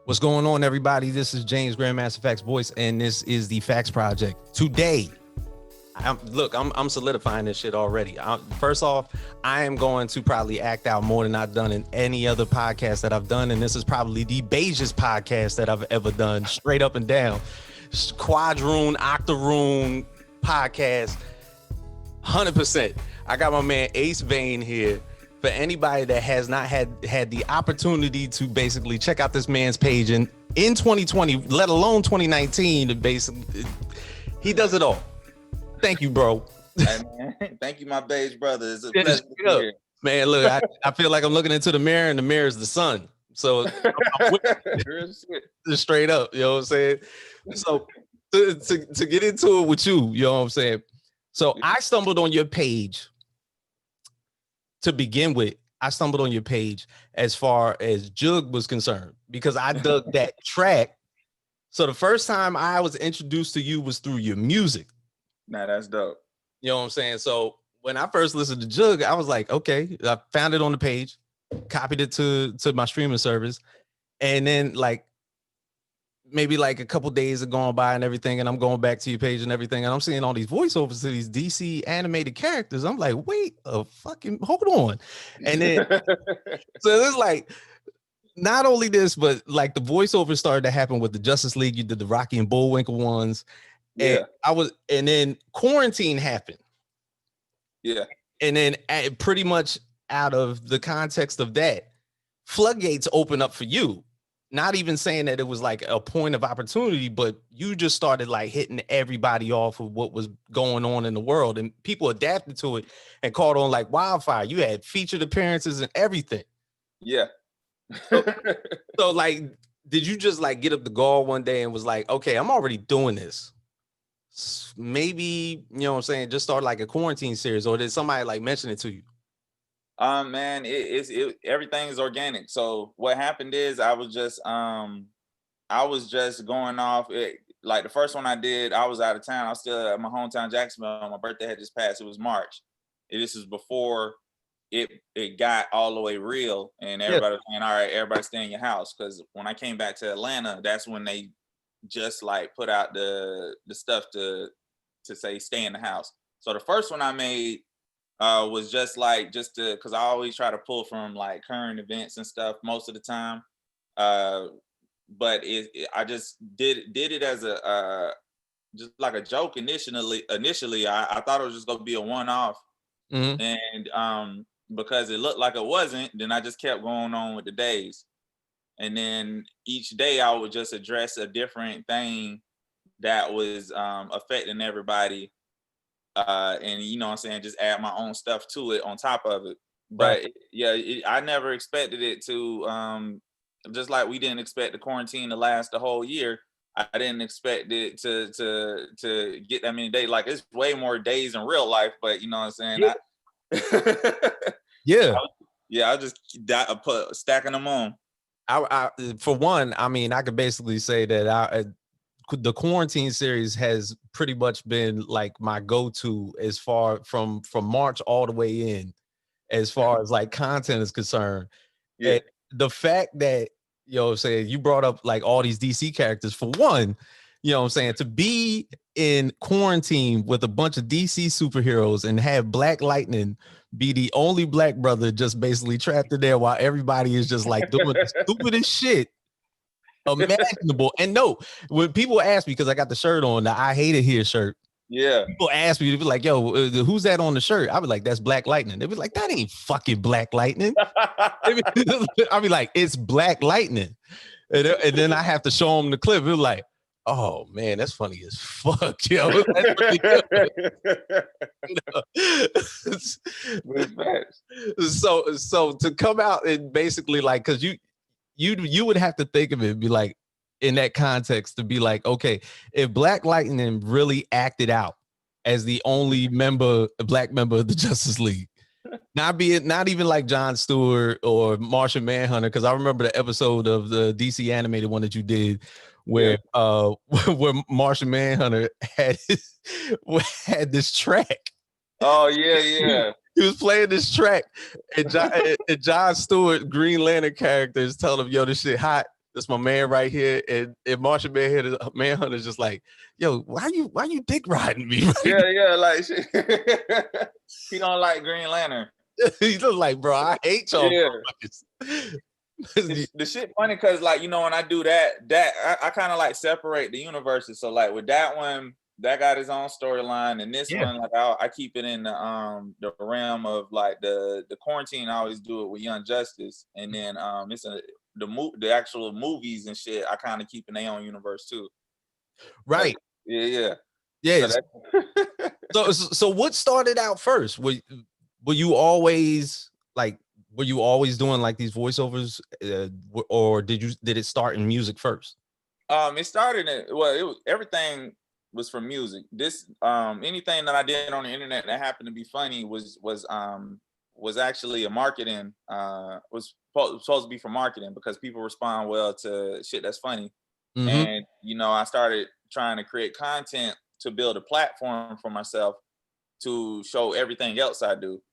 What's going on, everybody? This is James Grandmaster Faqs Voice, and this is the Faqs Project. Today, I'm solidifying this shit already. First off, I am going to probably act out more than I've done in any other podcast that I've done, and this is probably the beigest podcast that I've ever done, straight up and down. Quadroon, octoroon podcast, 100%. I got my man Acevane here. For anybody that has not had the opportunity to basically check out this man's page in 2020, let alone 2019, basically, he does it all. Thank you, bro. Hey, man. Thank you, my beige brother. It's a pleasure to be here. Man, look, I feel like I'm looking into the mirror, and the mirror is the sun. So just straight up, you know what I'm saying? So to get into it with you, you know what I'm saying? So I stumbled on your page. To begin with, I stumbled on your page as far as Jug was concerned because I dug that track. So the first time I was introduced to you was through your music. Nah, that's dope. You know what I'm saying? So when I first listened to Jug, I was like, okay, I found it on the page, copied it to my streaming service. And then maybe like a couple days have gone by and everything, and I'm going back to your page and everything, and I'm seeing all these voiceovers to these DC animated characters. I'm like, wait a fucking, hold on. And then, so it's like, not only this, but like the voiceovers started to happen with the Justice League. You did the Rocky and Bullwinkle ones. And and then quarantine happened. Yeah. And then pretty much out of the context of that, floodgates open up for you. Not even saying that it was like a point of opportunity, but you just started like hitting everybody off of what was going on in the world, and people adapted to it and caught on like wildfire. You had featured appearances and everything. Yeah. So like, did you just like get up the gall one day and was like, okay, I'm already doing this. Maybe, you know what I'm saying, just start like a quarantine series, or did somebody like mention it to you? Man, everything is organic. So what happened is I was just going off. Like the first one I did, I was out of town. I was still at my hometown, Jacksonville. My birthday had just passed. It was March. This is before it got all the way real, and everybody was saying, all right, everybody stay in your house. Because when I came back to Atlanta, that's when they just like put out the stuff to say stay in the house. So the first one I made was just because I always try to pull from like current events and stuff most of the time. But I just did it as a just like a joke initially. I thought it was just gonna be a one-off. Mm-hmm. And because it looked like it wasn't, then I just kept going on with the days. And then each day I would just address a different thing that was affecting everybody. And you know what I'm saying, just add my own stuff to it on top of it. But right. I never expected it to, just like we didn't expect the quarantine to last the whole year. I didn't expect it to get that many days. Like, it's way more days in real life, but you know what I'm saying? Yeah. I just put stacking them on. I for one, I mean, I could basically say that the quarantine series has pretty much been like my go-to as far from March all the way in, as far as like content is concerned. Yeah. And the fact that, you know what I'm saying, you brought up like all these DC characters, for one, you know what I'm saying, to be in quarantine with a bunch of DC superheroes and have Black Lightning be the only black brother just basically trapped in there while everybody is just like doing the stupidest shit imaginable. And no, when people ask me, because I got the shirt on, the I Hate It Here shirt. Yeah. People ask me to be like, yo, who's that on the shirt? I'll be like, that's Black Lightning. They'll be like, that ain't fucking Black Lightning. I'll be like, it's Black Lightning. And then I have to show them the clip. They're like, oh man, that's funny as fuck, yo. That's really good. So to come out and basically like, because you would have to think of it and be like, in that context, to be like, okay, if Black Lightning really acted out as the only black member of the Justice League, not even like Jon Stewart or Martian Manhunter, because I remember the episode of the DC animated one that you did where where Martian Manhunter had this track. Oh yeah. He was playing this track, and Jon Stewart, Green Lantern characters, telling him, "Yo, this shit hot." This my man right here, and Martian Manhunter's just like, yo, why you dick riding me? Yeah, like shit. He don't like Green Lantern. He's just like, bro, I hate y'all. Yeah. The shit funny because like, you know, when I do that I kind of like separate the universes. So like with that one, that got his own storyline, and this one, like I keep it in the realm of like the quarantine. I always do it with Young Justice, and then it's the actual movies and shit. I kind of keep in their own universe too. Right. Like, yeah. So what started out first? Were you always like? Were you always doing like these voiceovers, or did it start in music first? It started everything was from music. This anything that I did on the internet that happened to be funny was actually a marketing was supposed to be for marketing, because people respond well to shit that's funny. Mm-hmm. And you know, I started trying to create content to build a platform for myself to show everything else I do.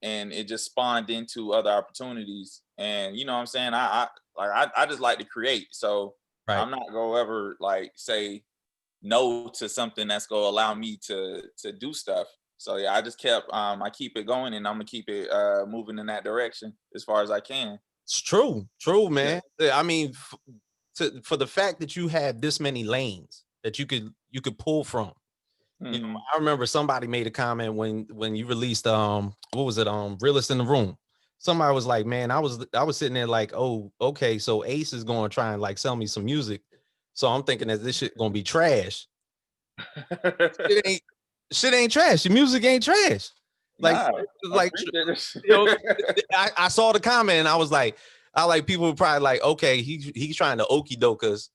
And it just spawned into other opportunities. And you know what I'm saying? I just like to create. So right. I'm not gonna ever like say no to something that's gonna allow me to do stuff. So yeah, I just kept I keep it going, and I'm gonna keep it moving in that direction as far as I can. It's true, man. Yeah. I mean, for the fact that you have this many lanes that you could pull from. Mm-hmm. You know, I remember somebody made a comment when you released what was it, Realist in the Room. Somebody was like, man, I was sitting there like, oh, okay, so Ace is going to try and like sell me some music, so I'm thinking that this shit gonna be trash. shit ain't trash. Your music ain't trash. Like, you know, I saw the comment and I was like, people were probably like, okay, he's trying to okie doke us,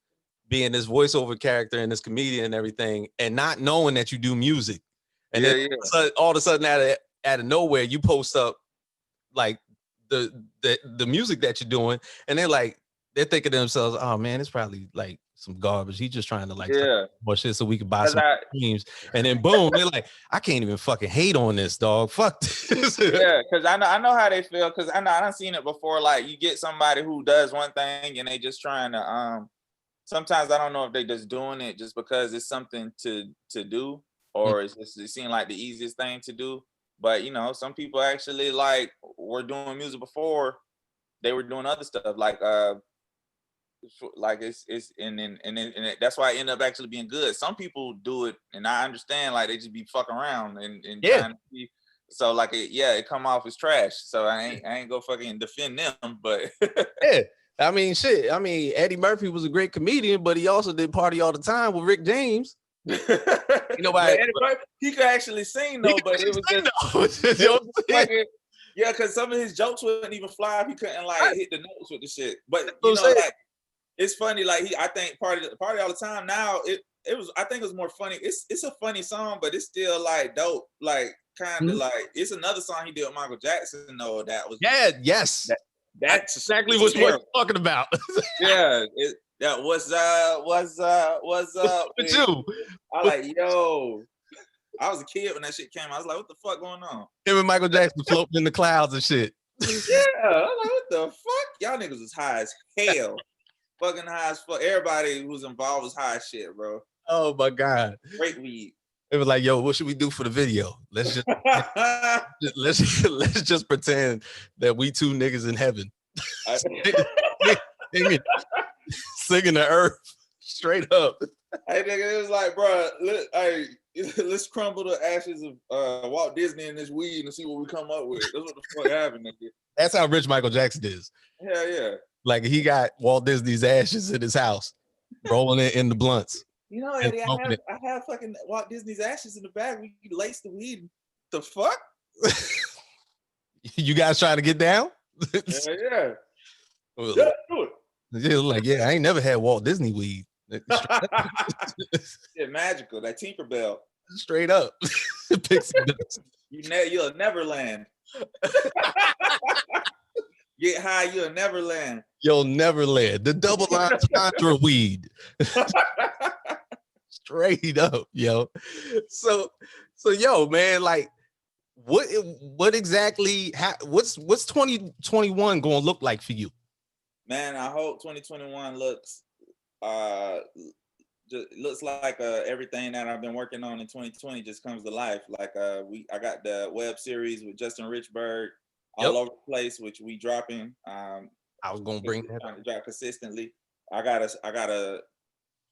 being this voiceover character and this comedian and everything, and not knowing that you do music. And then all of a sudden out of nowhere, you post up like the music that you're doing, and they're thinking to themselves, oh man, it's probably like some garbage. He's just trying to like more shit so we can buy some streams. And then boom, they're like, I can't even fucking hate on this, dog. Fuck this. Yeah, because I know how they feel, because I've seen it before. Like you get somebody who does one thing and they just trying to sometimes I don't know if they just doing it just because it's something to do, or it seems like the easiest thing to do. But you know, some people actually like were doing music before they were doing other stuff, like it's and that's why it ended up actually being good. Some people do it, and I understand, like they just be fucking around and trying to be, so like it come off as trash. So I ain't go fucking defend them, but yeah. I mean, shit. I mean, Eddie Murphy was a great comedian, but he also did Party All the Time with Rick James. You know, Eddie Murphy, he could actually sing though, but it was just yeah, because some of his jokes wouldn't even fly if he couldn't like hit the notes with the shit. But you know, like it's funny. Like I think Party All the Time now it was, I think it was more funny. It's a funny song, but it's still like dope. Like kind of like it's another song he did with Michael Jackson though. That was that's exactly what we're talking about. Yeah, that was up with you. I like, yo, I was a kid when that shit came out. I was like, what the fuck going on? Him and Michael Jackson floating in the clouds and shit. Yeah, I was like, what the fuck? Y'all niggas was high as hell. Fucking high as fuck. Everybody who's involved was high as shit, bro. Oh my God. Great weed. It was like, yo, what should we do for the video? Let's just pretend that we two niggas in heaven. Singing the earth straight up. Hey nigga, it was like, bro, let's crumble the ashes of Walt Disney and this weed and see what we come up with. That's what the fuck happened, nigga. That's how rich Michael Jackson is. Hell yeah. Like he got Walt Disney's ashes in his house, rolling it in the blunts. You know, Eddie, I have fucking Walt Disney's ashes in the bag. We lace the weed. The fuck? You guys trying to get down? Yeah. Do it. Yeah, like, yeah, I ain't never had Walt Disney weed. Yeah, magical. That Tinkerbell. Straight up. You'll never land. Get high, you'll never land. You'll never land. The double entendre weed. Straight up, yo. So yo, man, like what exactly what's 2021 gonna look like for you? Man, I hope 2021 looks just looks like everything that I've been working on in 2020 just comes to life. Like I got the web series with Justin Richburg all over the place, which we dropping. I was gonna bring that trying to drop consistently. I got a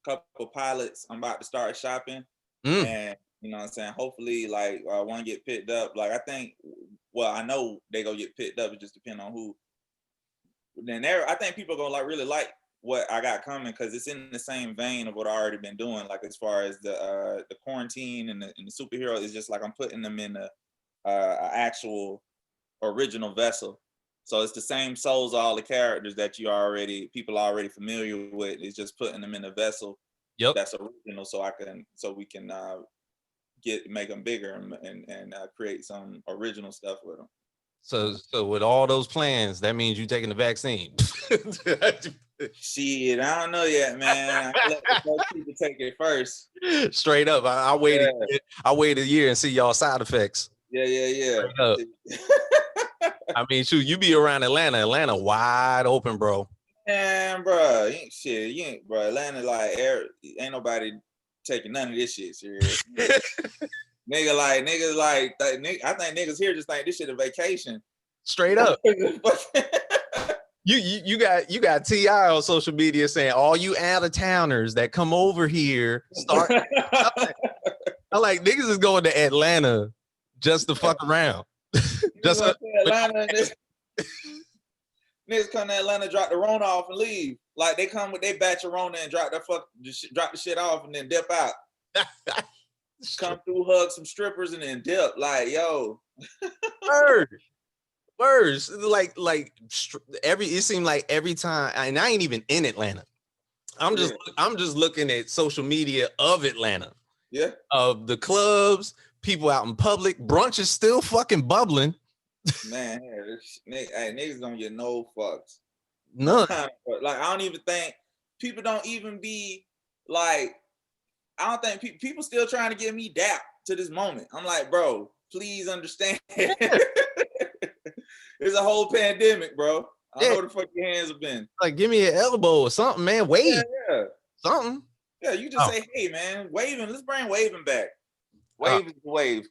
couple pilots I'm about to start shopping, and you know what I'm saying. Hopefully, like one get picked up. Like I know they gonna get picked up. It just depends on who. Then I think people gonna really like what I got coming because it's in the same vein of what I already been doing. Like as far as the quarantine and the superhero is just like I'm putting them in a actual original vessel. So it's the same souls, all the characters that people are already familiar with. It's just putting them in a vessel that's original, so we can make them bigger and create some original stuff with them. So with all those plans, that means you taking the vaccine. Shit, I don't know yet, man. I let the first people take it first. Straight up, I waited. Yeah. I wait a year and see y'all side effects. Yeah. I mean, shoot, you be around Atlanta wide open, bro. Man, bro, you ain't, bro. Atlanta, like, ain't nobody taking none of this shit serious. niggas like, I think niggas here just think this shit a vacation. Straight up. You got T.I. on social media saying all you out of towners that come over here start. I'm like, niggas is going to Atlanta just to fuck around. Just Atlanta. Niggas come to Atlanta, drop the Rona off and leave. Like they come with their batch of Rona and drop the shit off and then dip out. Come through, hug some strippers and then dip. Like, yo. Words. Like it seemed like every time, and I ain't even in Atlanta. I'm just looking at social media of Atlanta. Yeah. Of the clubs, people out in public, brunch is still fucking bubbling. Man, niggas don't get no fucks. None. Like I don't even think people don't even be like. I don't think people still trying to get me dap to this moment. I'm like, bro, please understand. It's a whole pandemic, bro. I don't know where the fuck your hands have been. Like, give me an elbow or something, man. Wave. Yeah. Something. Yeah, you just say, hey, man, waving. Let's bring waving back. Wave is the wave.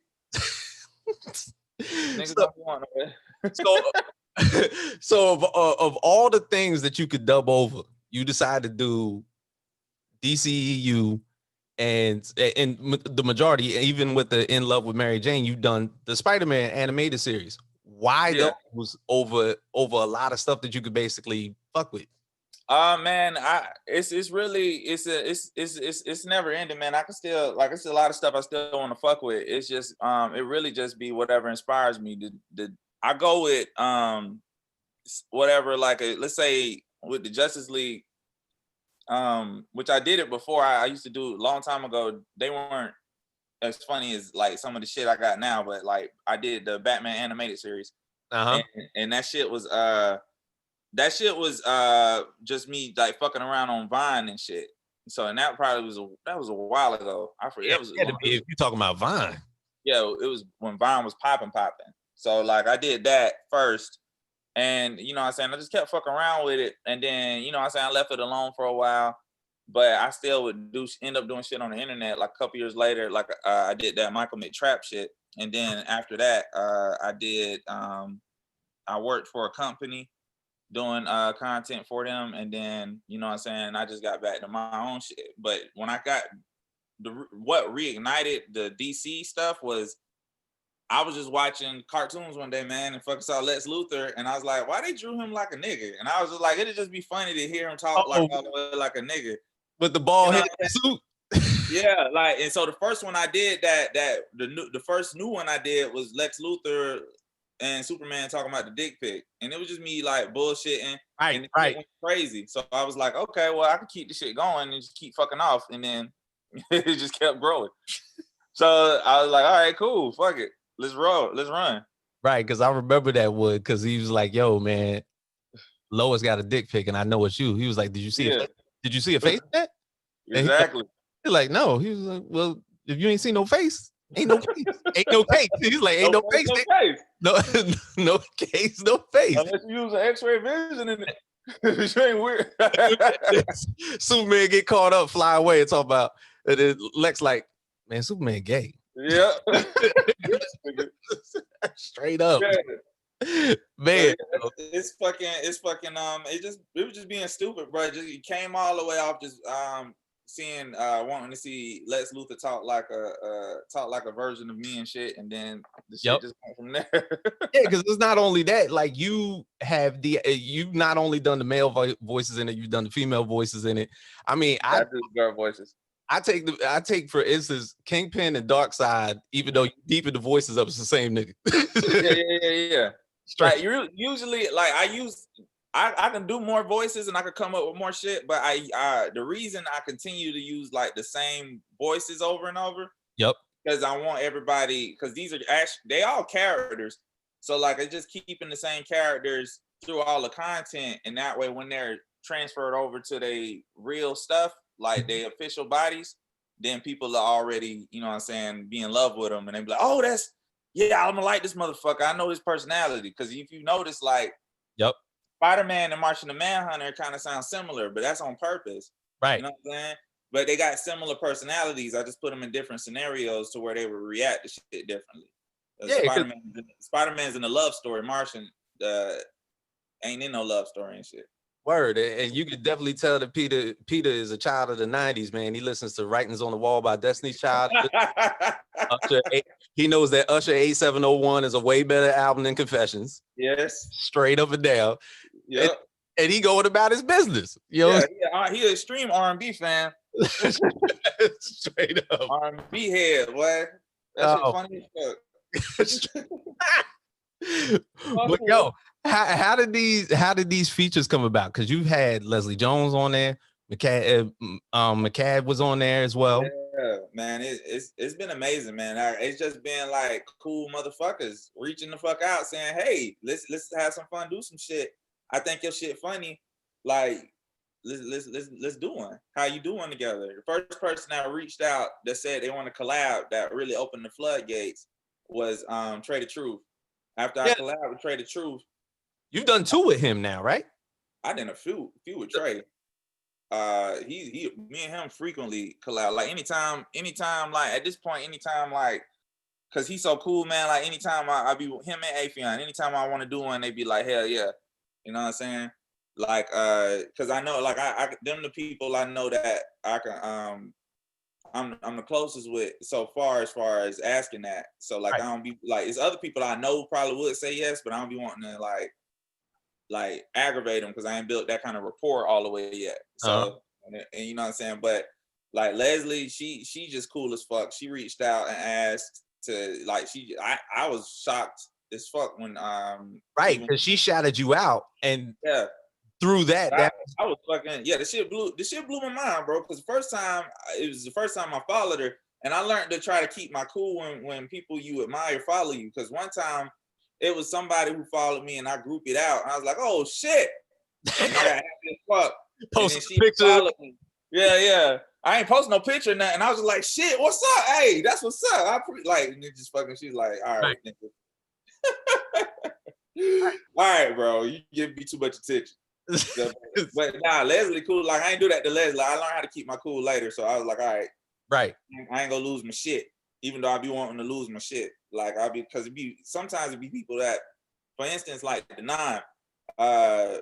Niggas don't want it. So of all the things that you could dub over, you decide to do DCEU and the majority, even with the In Love with Mary Jane, you've done the Spider-Man animated series. Why those over a lot of stuff that you could basically fuck with? Man, it's never ending, man. I can still, like, it's a lot of stuff I still want to fuck with. It's just it really just be whatever inspires me. I go with whatever, like let's say with the Justice League, which I did it before. I used to do a long time ago. They weren't as funny as like some of the shit I got now, but like I did the Batman animated series, and that shit was just me like fucking around on Vine and shit. So and that probably was a while ago. I forget. If you talking about Vine, yeah, it was when Vine was popping. So like I did that first, and you know what I'm saying, I just kept fucking around with it, and then you know what I'm saying, I left it alone for a while. But I still would end up doing shit on the internet. Like a couple years later, like I did that Michael McTrap shit, and then after that, I worked for a company doing content for them, and then you know what I'm saying, I just got back to my own shit. But when I got what reignited the DC stuff was I was just watching cartoons one day, man, and fucking saw Lex Luthor, and I was like, why they drew him like a nigga? And I was just like, it'd just be funny to hear him talk like a nigga. With the bald head suit. Yeah, like, and so the first one I did the first new one I did was Lex Luthor and Superman talking about the dick pic, and it was just me like bullshitting, and it went crazy. So I was like, okay, well I can keep the shit going and just keep fucking off, and then it just kept growing. So I was like, all right, cool, fuck it, let's run. Right, because I remember that wood, because he was like, yo, man, Lois got a dick pic, and I know it's you. He was like, did you see it? Did you see a face yet? Exactly. He's like, no. He was like, well, if you ain't seen no face, ain't no case. Ain't no case. He's like, ain't no face. No case, no face. Unless you use an X-ray vision in it. You ain't weird. Superman get caught up, fly away, and talk about. And then Lex like, man, Superman gay. Yeah. Straight up. Yeah. Man. It's fucking it was just being stupid, bro. It came all the way off just seeing wanting to see Lex Luthor talk like a version of me and shit, and then the shit just went from there. Yeah, because it's not only that, like you have you've not only done the male voices in it, you've done the female voices in it. I mean, I do girl voices. I take for instance Kingpin and Darkseid, even though you deepen the voices up, it's the same nigga. Yeah. Like usually, like I can do more voices and I can come up with more shit, but the reason I continue to use like the same voices over and over. Yep. Because I want everybody, because these are actually, they all characters. So like I just keeping the same characters through all the content, and that way when they're transferred over to their real stuff, like their official bodies, then people are already, you know what I'm saying, be in love with them, and they be like, oh, I'm gonna like this motherfucker. I know his personality. Because if you notice, like, Spider-Man and Martian the Manhunter kind of sound similar, but that's on purpose. Right. You know what I'm saying? But they got similar personalities. I just put them in different scenarios to where they would react to shit differently. Yeah, Spider-Man's in a love story. Martian ain't in no love story and shit. Word, and you could definitely tell that Peter is a child of the 90s, man. He listens to Writings on the Wall by Destiny's Child. He knows that Usher 8701 is a way better album than Confessions. Yes. Straight up and down. Yep. And he going about his business. You know? Yeah, he an extreme R&B fan. Straight up. R&B head, boy. That's funny as fuck. But yo, how did these features come about? Because you've had Leslie Jones on there, McCad was on there as well. Yeah, man, it's been amazing, man. It's just been like cool motherfuckers reaching the fuck out, saying, "Hey, let's have some fun, do some shit. I think your shit funny. Like, let's do one. How you doing together?" The first person that reached out that said they want to collab, that really opened the floodgates, was Trey the Truth. After I collabed with Trey the Truth. You've done 2 with him now, right? I did a few with Trey. Me and him frequently collab. Like anytime, like at this point, anytime, like, cause he's so cool, man. Like anytime I be with him and Afion, anytime I want to do one, they be like, hell yeah. You know what I'm saying? Like, cause I know, like, them the people I know that I can, I'm the closest with so far as asking that. So like, right. I don't be like, it's other people I know probably would say yes, but I don't be wanting to like aggravate them because I ain't built that kind of rapport all the way yet. So, and you know what I'm saying? But like Leslie, she just cool as fuck. She reached out and asked to like, I was shocked as fuck when right, because she shouted you out, and through that I was fucking the shit blew my mind, bro. Because it was the first time I followed her, and I learned to try to keep my cool when people you admire follow you. Because one time it was somebody who followed me, and I grouped it out, and I was like, oh shit, and I got happy as fuck. Post a picture. Yeah. I ain't posting no picture or nothing. And I was like, shit, what's up? Hey, that's what's up. Just fucking, she's like, all right, nigga. All right, bro, you give me too much attention. But nah, Leslie cool. Like, I ain't do that to Leslie. I learned how to keep my cool later. So I was like, all right. Right. I ain't gonna lose my shit. Even though I be wanting to lose my shit. Like, because sometimes it be people that, for instance, like the 9, I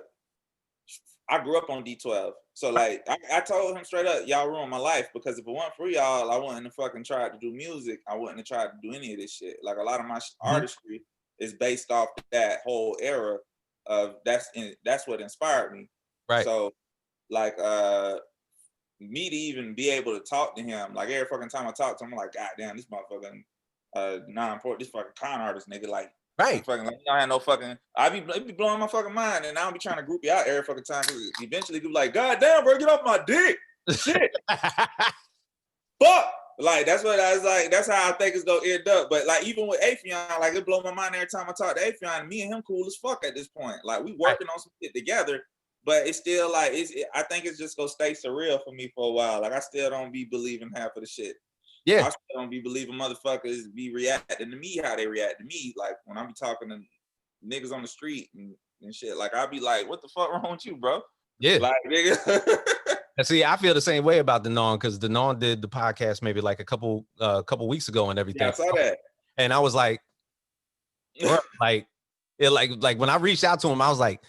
grew up on D12. So like, I told him straight up, y'all ruined my life, because if it weren't for y'all, I wouldn't have fucking tried to do music. I wouldn't have tried to do any of this shit. Like, a lot of my artistry is based off that whole era of that's what inspired me. Right. So like, me to even be able to talk to him, like every fucking time I talk to him, I'm like, God damn, this motherfucking non-important, this fucking con artist nigga, like, right. Fucking, like, I had no fucking, it be blowing my fucking mind, and I don't be trying to group you out every fucking time, because eventually people like, God damn, bro, get off my dick. Shit. Fuck. Like, that's what I was like, that's how I think it's gonna end up. But like, even with Afion, like, it blow my mind every time I talk to Afion. Me and him cool as fuck at this point. Like, we working on some shit together, but it's still like, I think it's just gonna stay surreal for me for a while. Like, I still don't be believing half of the shit. Yeah. I still don't be believing motherfuckers be reacting to me how they react to me. Like, when I be talking to niggas on the street, and and shit. Like I'd be like, what the fuck wrong with you, bro? Yeah. Like nigga. And see, I feel the same way about Denon, because Denon did the podcast maybe like a couple weeks ago and everything. Yeah, I saw that. And I was like, bro, like when I reached out to him, I was like,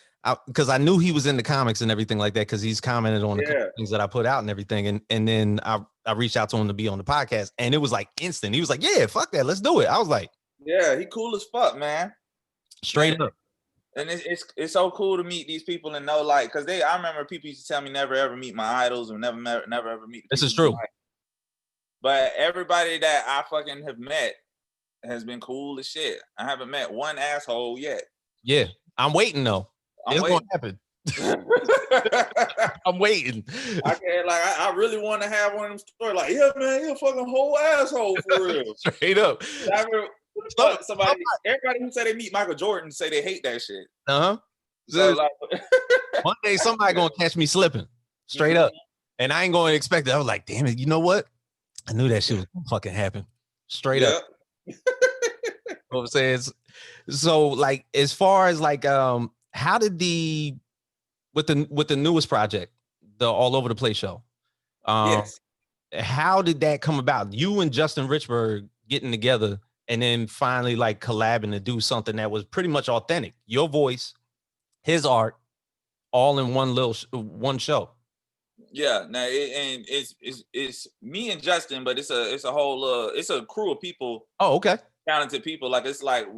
because I knew he was in the comics and everything like that, because he's commented on the things that I put out and everything. And then I reached out to him to be on the podcast, and it was like instant. He was like, yeah, fuck that, let's do it. I was like, yeah, he cool as fuck, man. Straight up. And it's so cool to meet these people and know, like, because I remember people used to tell me never ever meet my idols, or never ever meet. This is true. But everybody that I fucking have met has been cool as shit. I haven't met one asshole yet. Yeah, I'm waiting though. It's gonna happen. I'm waiting. I really want to have one of them stories. Like, yeah, man, you're a fucking whole asshole for real. Straight up. Everybody who say they meet Michael Jordan say they hate that shit. So like, one day somebody gonna catch me slipping. Straight up. And I ain't gonna expect it. I was like, damn it, you know what? I knew that shit was gonna fucking happen. Straight up. You know what I'm saying? So like, as far as like how did with the newest project, the All Over the Place show, yes, how did that come about? You and Justin Richburg getting together and then finally like collabing to do something that was pretty much authentic. Your voice, his art, all in one show. Yeah, now it's me and Justin, but it's a whole it's a crew of people. Oh, okay. Talented people. Like it's like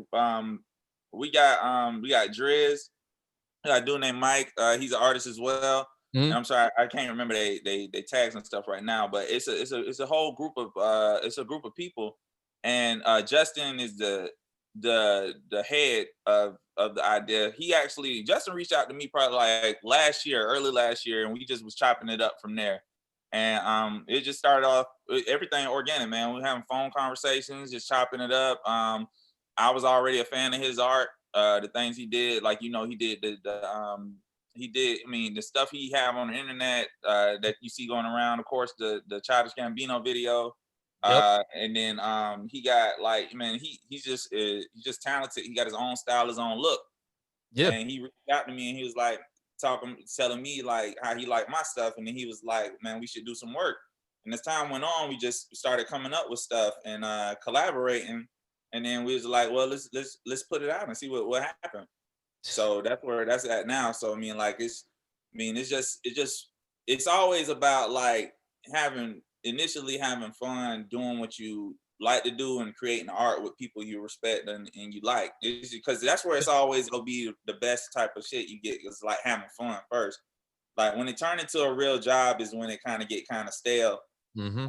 we got Driz, we got a dude named Mike. He's an artist as well. Mm-hmm. And I'm sorry, I can't remember they tags and stuff right now, but it's a whole group of people. And Justin is the head of the idea. Justin reached out to me probably like early last year, and we just was chopping it up from there. And it just started off everything organic, man. We were having phone conversations, just chopping it up. I was already a fan of his art, the things he did. Like, you know, he did the stuff he have on the internet that you see going around. Of course, the Childish Gambino video. Yep. And then he got like, man, he's just talented. He got his own style, his own look. Yeah. And he reached out to me and he was like telling me like how he liked my stuff. And then he was like, man, we should do some work. And as time went on, we just started coming up with stuff and collaborating. And then we was like, well, let's put it out and see what happened. So that's where that's at now. So I mean, like it's always about like initially having fun doing what you like to do and creating art with people you respect and you like. It's because that's where it's always gonna be the best type of shit you get, is like having fun first. Like when it turned into a real job is when it kind of stale. Mm-hmm.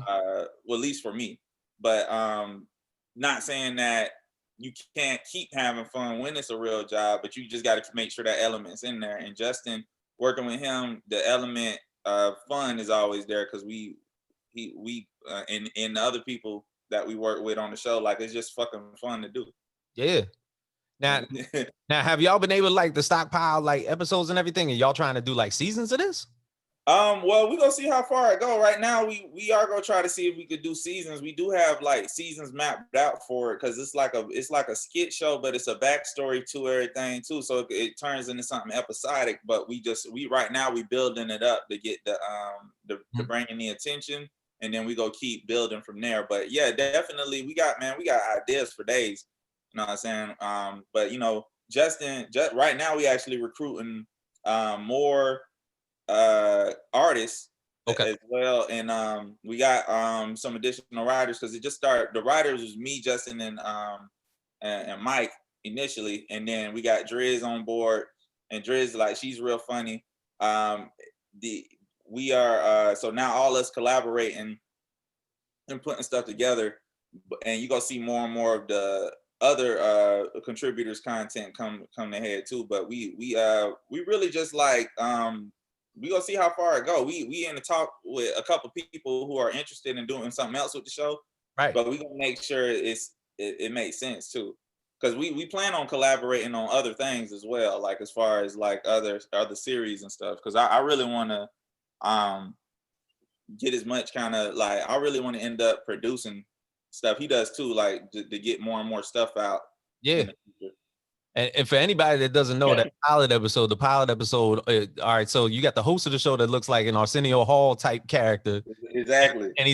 Well, at least for me. But not saying that you can't keep having fun when it's a real job, but you just got to make sure that element's in there. And Justin, working with him, the element of fun is always there, because we and the other people that we work with on the show, like it's just fucking fun to do. Yeah. Now have y'all been able to stockpile like episodes and everything, and y'all trying to do like seasons of this? Well, we're gonna see how far it go. Right now, we are gonna try to see if we could do seasons. We do have like seasons mapped out for it, because it's like a skit show, but it's a backstory to everything too. So it turns into something episodic. But we right now we building it up to get the bringing the attention, and then we go keep building from there. But yeah, definitely we got ideas for days. You know what I'm saying? But you know, Justin, right now we actually recruiting more artists as well, and we got some additional writers, because it just started. The writers was me, Justin, and Mike initially, and then we got Driz on board, and Driz, like, she's real funny. We are so now all us collaborating and putting stuff together, and you gonna see more and more of the other contributors' content come ahead too. But we really just like we gonna see how far it go. We in the talk with a couple people who are interested in doing something else with the show, right? But we gonna make sure it makes sense too, because we plan on collaborating on other things as well, like as far as like other series and stuff. Because I really want to get as much kind of like, I really want to end up producing stuff. He does too, like to get more and more stuff out. Yeah. And for anybody that doesn't know that the pilot episode, all right, so you got the host of the show that looks like an Arsenio Hall type character. Exactly. And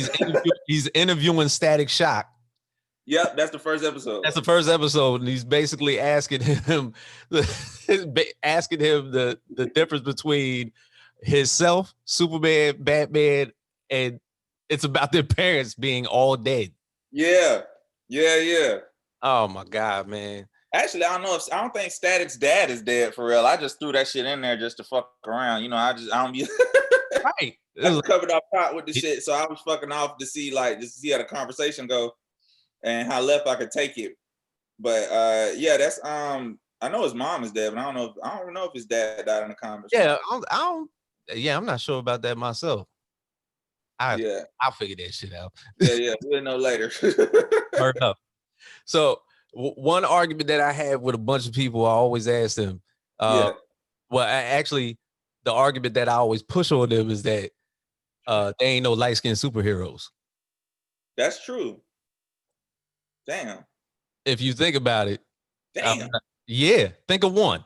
he's interviewing Static Shock. Yep, that's the first episode. That's the first episode, and he's basically asking him the difference between himself, Superman, Batman, and it's about their parents being all dead. Yeah. Oh my God, man. Actually, I don't think Static's dad is dead for real. I just threw that shit in there just to fuck around. You know, I don't be right. I just covered up pot with the shit, so I was fucking off to see just to see how the conversation go and how left I could take it. But yeah, that's I know his mom is dead, but I don't know if his dad died in the comics. Yeah, I'm not sure about that myself. I'll figure that shit out. Yeah, we'll know later. Heard up. So one argument that I had with a bunch of people, I always ask them. Well, actually, the argument that I always push on them is that they ain't no light-skinned superheroes. That's true. Damn. If you think about it. Damn. Think of one.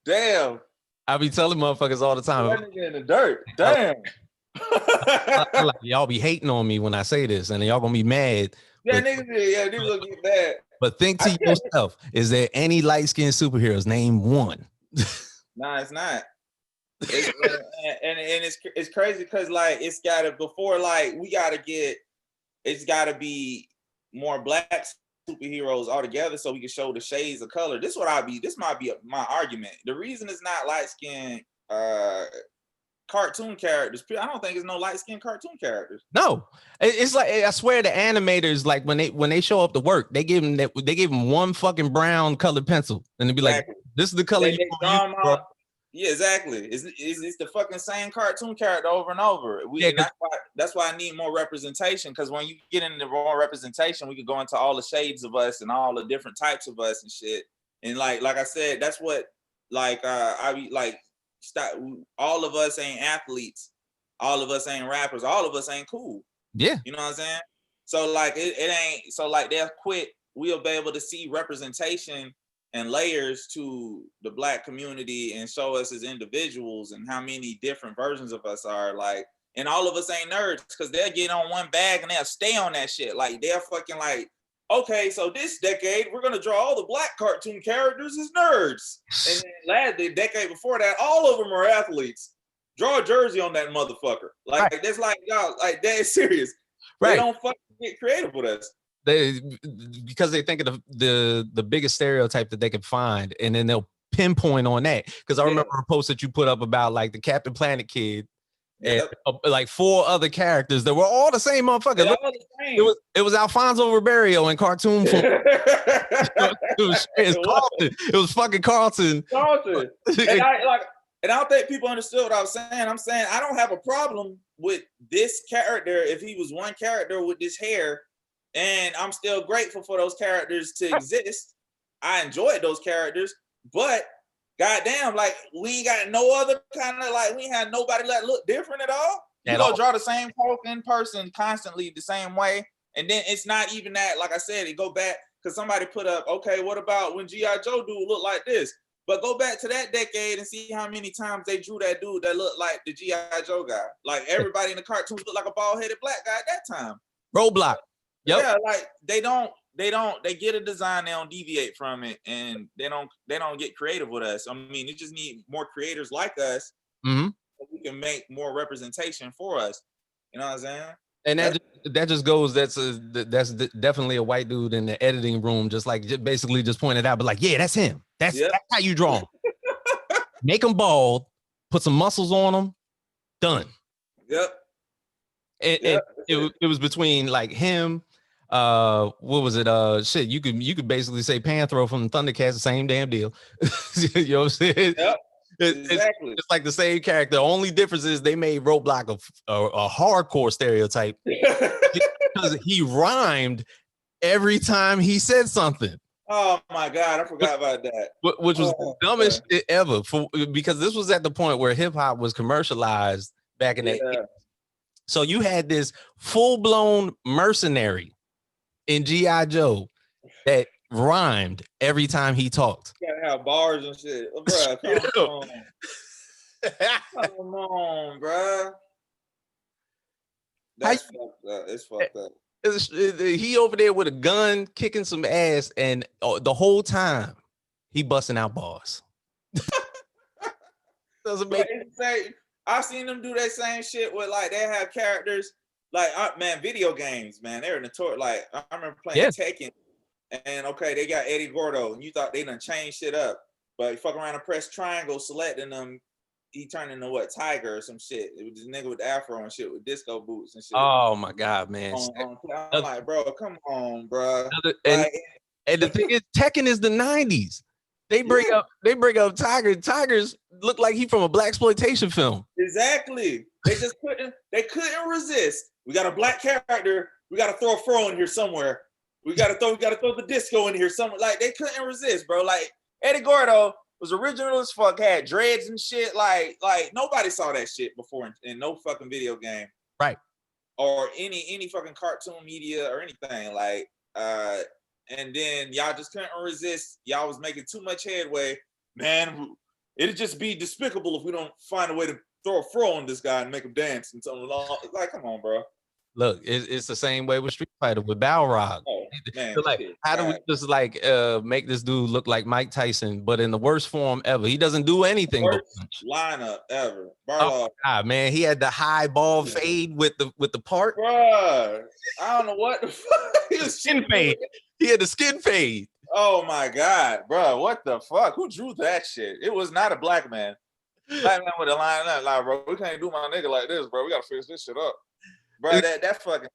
Damn. I be telling motherfuckers all the time. That nigga in the dirt. Damn. Like, y'all be hating on me when I say this, and y'all gonna be mad. Yeah, niggas gonna get mad. But think to yourself, is there any light-skinned superheroes? Name one. Nah, it's not. It's crazy because it's gotta it's gotta be more black superheroes altogether so we can show the shades of color. This might be my argument. The reason it's not light-skinned cartoon characters, I don't think it's no light-skinned cartoon characters. No, it's like, I swear the animators, like when they show up to work, they give them one fucking brown colored pencil, and they be like, "This is the color you want." Yeah, exactly. It's the fucking same cartoon character over and over. That's why I need more representation, because when you get into more representation, we could go into all the shades of us and all the different types of us and shit. And like I said, that's what all of us ain't athletes, all of us ain't rappers, all of us ain't cool. Yeah, you know what I'm saying? So it ain't so they'll quit. We'll be able to see representation and layers to the black community and show us as individuals and how many different versions of us are and all of us ain't nerds, because they'll get on one bag and they'll stay on that shit. They're fucking okay, so this decade we're gonna draw all the black cartoon characters as nerds, and then the decade before that, all of them are athletes. Draw a jersey on that motherfucker. That's y'all, that is serious. Right. They don't fucking get creative with us. Because they think of the biggest stereotype that they can find, and then they'll pinpoint on that. Because I remember a post that you put up about the Captain Planet kid and 4 other characters that were all the same motherfucker. Look, the same. It was Alfonso Ribeiro in cartoon form. It was fucking Carlton. And I don't think people understood what I was saying. I'm saying I don't have a problem with this character if he was one character with this hair. And I'm still grateful for those characters to exist. I enjoyed those characters, but goddamn, we ain't got no other kind of we ain't had nobody that look different at all. You gonna draw the same token person constantly the same way, and then it's not even that. Like I said, it go back because somebody put up, okay, what about when G.I. Joe dude looked like this? But go back to that decade and see how many times they drew that dude that looked like the G.I. Joe guy. Everybody in the cartoons looked like a bald-headed black guy at that time. Roadblock. Yep. Yeah, they get a design, they don't deviate from it, and they don't get creative with us. I mean, it just need more creators like us. Mm-hmm. So we can make more representation for us. You know what I'm saying? And that just goes. That's definitely a white dude in the editing room, just basically pointed out, but yeah, that's him. That's how you draw him. Make him bald, put some muscles on him, done. Yep. It was between him. What was it? Shit, you could basically say Panthro from Thundercats, the same damn deal. You know what I'm saying? Yep. Exactly. It's like the same character. The only difference is they made Roadblock a hardcore stereotype because he rhymed every time he said something. Oh my God, I forgot about that. Which was the dumbest shit ever. Because this was at the point where hip hop was commercialized back in that. So you had this full-blown mercenary in G.I. Joe that rhymed every time he talked. You gotta have bars and shit. Oh, bro, come on, bro. That's fucked up. It's fucked up. He over there with a gun, kicking some ass, and the whole time he busting out bars. Doesn't make sense. I seen them do that same shit with like they have characters like man, video games, man. They're notorious. Like I remember playing Tekken, and okay, they got Eddie Gordo, and you thought they done changed shit up, but you fuck around and press triangle, selecting them. He turned into what, Tiger or some shit. It was this nigga with the afro and shit with disco boots and shit. Oh my god, man! I'm like, bro, come on, bro. And the thing is, Tekken is the '90s. They bring up Tiger. Tigers look like he from a blaxploitation film. Exactly. They just couldn't resist. We got a black character. We got to throw a fro in here somewhere. We got to throw the disco in here somewhere. Like they couldn't resist, bro. Like Eddie Gordo was original as fuck, had dreads and shit. Like nobody saw that shit before in no fucking video game. Right. Or any fucking cartoon media or anything. Like, and then y'all just couldn't resist. Y'all was making too much headway. Man, it'd just be despicable if we don't find a way to throw a fro on this guy and make him dance and something along. Like, come on, bro. Look, it's the same way with Street Fighter, with Balrog. Oh, man, like, how do we just like make this dude look like Mike Tyson, but in the worst form ever? He doesn't do anything. Worst lineup ever. Oh God, man, he had the high ball fade with the part. Bruh, I don't know what the fuck. He was skin fade. He had the skin fade. Oh my God, bro, what the fuck? Who drew that shit? It was not a black man. Black man with a line up, like, bro, we can't do my nigga like this, bro. We gotta fix this shit up. Bro, that's fucked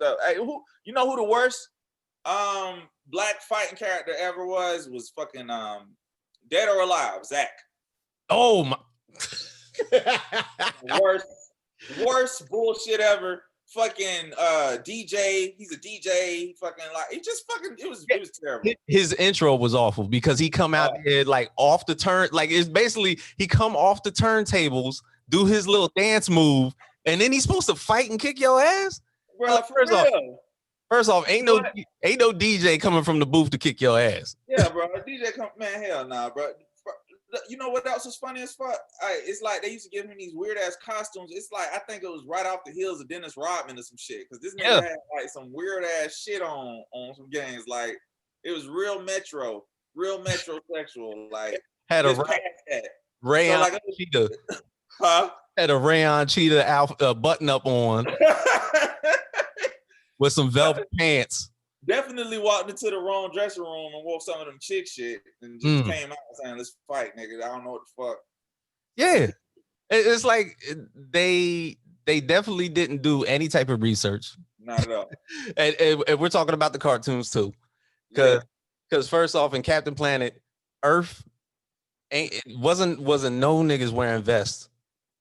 up. Hey, you know who the worst black fighting character ever was fucking Dead or Alive, Zach. Oh my worst bullshit ever. Fucking DJ, he's a DJ, fucking like it was terrible. His intro was awful because he come out there like off the turn, like it's basically he come off the turntables, do his little dance move. And then he's supposed to fight and kick your ass, bro. Like, first off, ain't no DJ coming from the booth to kick your ass. Yeah, bro. DJ come, man, hell nah, bro. You know what else is funny as fuck? It's like they used to give him these weird ass costumes. It's like I think it was right off the heels of Dennis Rodman or some shit. Because this nigga had like some weird ass shit on some games. Like it was real metrosexual. Like had a rayon cheetah. Huh? Had a rayon cheetah button up on with some velvet pants. Definitely walked into the wrong dressing room and wore some of them chick shit and just came out saying, "Let's fight, nigga." I don't know what the fuck. Yeah, it's like they definitely didn't do any type of research. Not at all. and we're talking about the cartoons too, because first off, in Captain Planet, Earth wasn't no niggas wearing vests.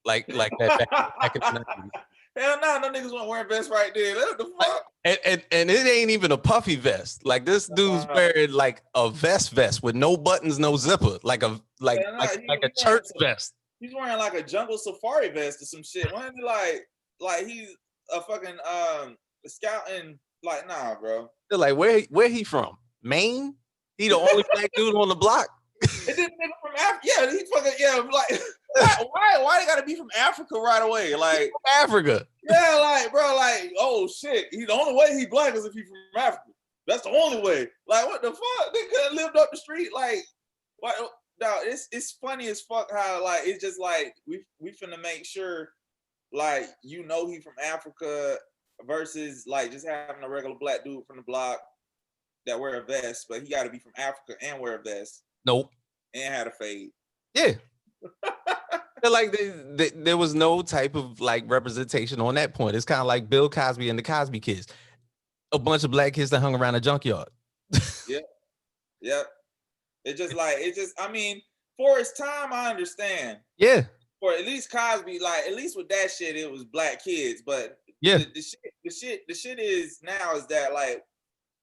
Like that back in the 90s. Hell no, niggas weren't wearing vests right there. What the fuck? And it ain't even a puffy vest. Like this dude's wearing like a vest with no buttons, no zipper, like a church vest. He's wearing like a jungle safari vest or some shit. Wasn't he like he's a fucking scouting? Like, nah, bro. They're like, where he from? Maine? He the only black dude on the block. It didn't nigga from Africa. Yeah, he fucking like. Why they gotta be from Africa right away? Like from Africa. Yeah, like bro, like oh shit. He's the only way he black is if he's from Africa. That's the only way. Like what the fuck? They could have lived up the street. Like what? No, it's funny as fuck how like it's just like we finna make sure like you know he from Africa versus like just having a regular black dude from the block that wear a vest, but he got to be from Africa and wear a vest. Nope. And had a fade. Yeah. Like there was no type of like representation on that point. It's kind of like Bill Cosby and the Cosby Kids, a bunch of black kids that hung around a junkyard. Yep. I mean, for its time, I understand. Yeah. For at least Cosby, like at least with that shit, it was black kids. But yeah, the shit is now is that like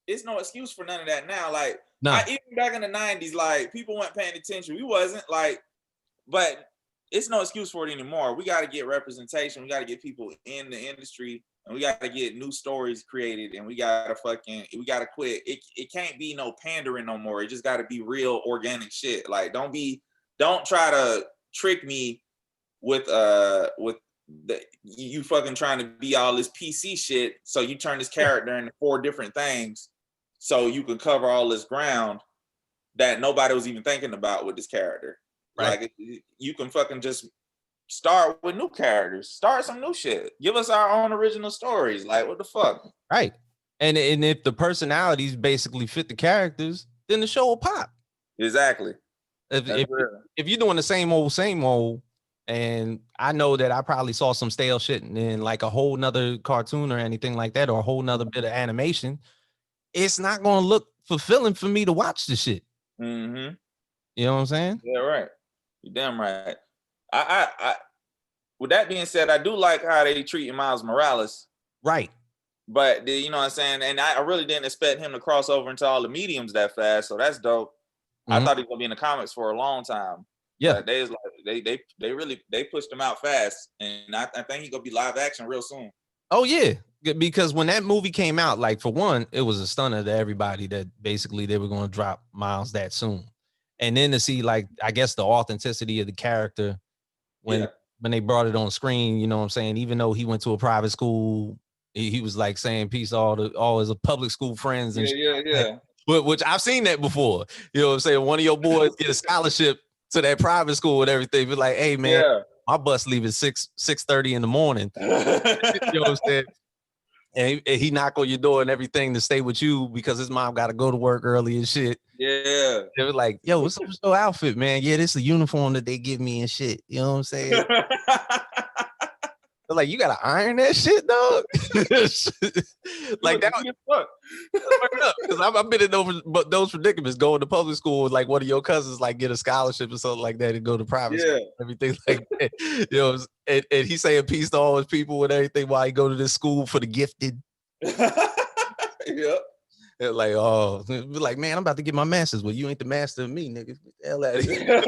it's no excuse for none of that now. Like even back in the 90s, like people weren't paying attention. We wasn't like, but it's no excuse for it anymore. We got to get representation. We got to get people in the industry and we got to get new stories created, and we got to quit. It can't be no pandering no more. It just got to be real organic shit. Like, don't try to trick me with you fucking trying to be all this PC shit. So you turn this character into 4 different things so you can cover all this ground that nobody was even thinking about with this character. Right. Like, you can fucking just start with new characters, start some new shit, give us our own original stories. Like, what the fuck? Right. And if the personalities basically fit the characters, then the show will pop. Exactly. If you're doing the same old, and I know that I probably saw some stale shit in like a whole nother cartoon or anything like that, or a whole nother bit of animation, it's not going to look fulfilling for me to watch the shit. Mm-hmm. You know what I'm saying? Yeah, right. You're damn right. I with that being said, I do like how they treat Miles Morales. Right. But you know what I'm saying? And I really didn't expect him to cross over into all the mediums that fast. So that's dope. Mm-hmm. I thought he was gonna be in the comics for a long time. Yeah. But they really pushed him out fast. And I think he's gonna be live action real soon. Oh yeah. Because when that movie came out, like, for one, it was a stunner to everybody that basically they were gonna drop Miles that soon. And then to see, like, I guess the authenticity of the character when they brought it on screen, you know what I'm saying? Even though he went to a private school, he was like saying peace to all his public school friends and yeah. Which I've seen that before. You know what I'm saying? One of your boys get a scholarship to that private school and everything. Be like, hey man, my bus leaves 6:30 in the morning. You know what I'm saying? And he knock on your door and everything to stay with you because his mom got to go to work early and shit. Yeah. They were like, yo, what's up with your outfit, man? Yeah, this is a uniform that they give me and shit. You know what I'm saying? They're like, you got to iron that shit, dog? Like that. Because I've been in those predicaments, going to public school with like one of your cousins, like get a scholarship or something like that and go to private school, everything like that. You know, and he saying peace to all his people and everything while he go to this school for the gifted. Yep. They're like, oh, be like, man, I'm about to get my master's. Well, you ain't the master of me, nigga. Get the hell out of here.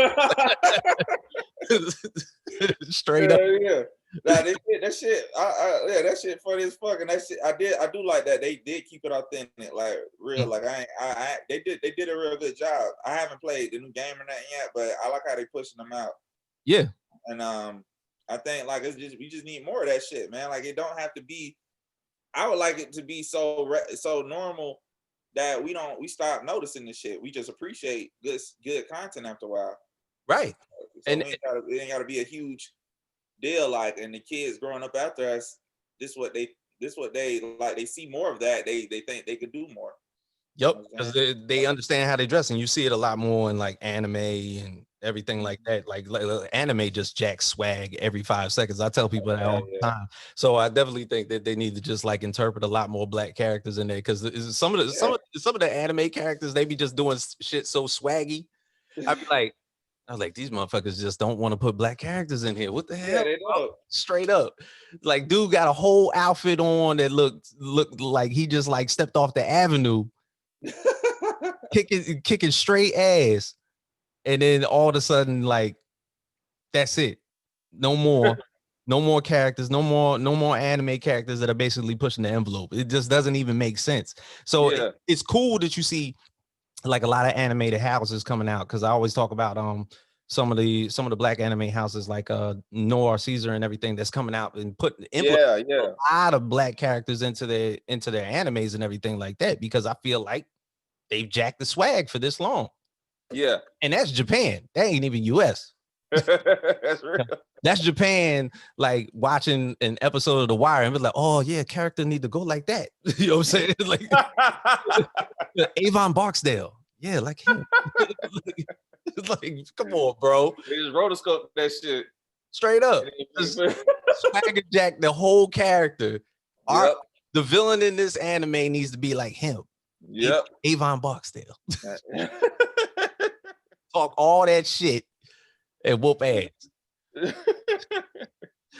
Straight up. Yeah. Nah, that shit. That shit funny as fuck. And that shit, I do like that. They did keep it authentic, like real. Like they did a real good job. I haven't played the new game or nothing yet, but I like how they pushing them out. Yeah. And I think like we just need more of that shit, man. Like, it don't have to be. I would like it to be so normal that we stop noticing this shit. We just appreciate good content after a while. Right. So it ain't gotta be a huge deal, like, and the kids growing up after us, this what they like. They see more of that. They think they could do more. Yep, because they understand how they dress, and you see it a lot more in like anime and everything like that. Like anime just jacks swag every 5 seconds. I tell people that all the time. So I definitely think that they need to just like interpret a lot more black characters in there, because some of the anime characters, they be just doing shit so swaggy. I was like, these motherfuckers just don't want to put black characters in here. What the hell? They don't. Straight up. Like, dude got a whole outfit on that looked like he just like stepped off the avenue, kicking straight ass. And then all of a sudden, like, that's it. No more characters, no more anime characters that are basically pushing the envelope. It just doesn't even make sense. So it's cool that you see like a lot of animated houses coming out, because I always talk about some of the black anime houses like Noir Caesar and everything that's coming out and putting a lot of black characters into their animes and everything like that, because I feel like they've jacked the swag for this long. Yeah. And that's Japan. That ain't even US. That's real. That's Japan, like watching an episode of The Wire and be like, oh yeah, character need to go like that. You know what I'm saying? Like Avon Barksdale. Yeah, like him. Like, come on, bro. They just rotoscope that shit. Straight up. Swagger Jack, the whole character. Yep. The villain in this anime needs to be like him. Yep. Avon Barksdale. Talk all that shit and whoop ass.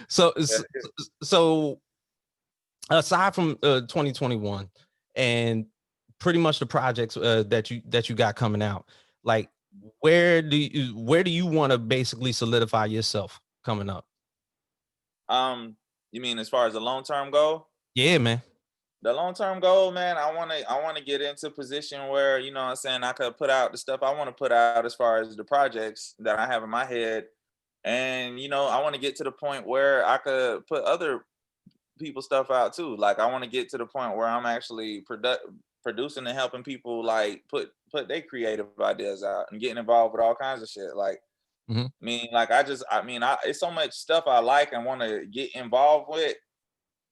So aside from 2021 and pretty much the projects that you got coming out, like where do you want to basically solidify yourself coming up? You mean as far as a long-term goal? Yeah, man. The long-term goal, man, I want to get into a position where, you know what I'm saying, I could put out the stuff I want to put out as far as the projects that I have in my head. And, you know, I want to get to the point where I could put other people's stuff out too. Like, I want to get to the point where I'm actually producing and helping people like put their creative ideas out and getting involved with all kinds of shit. Like, Mm-hmm. I mean, like, it's so much stuff I like and want to get involved with.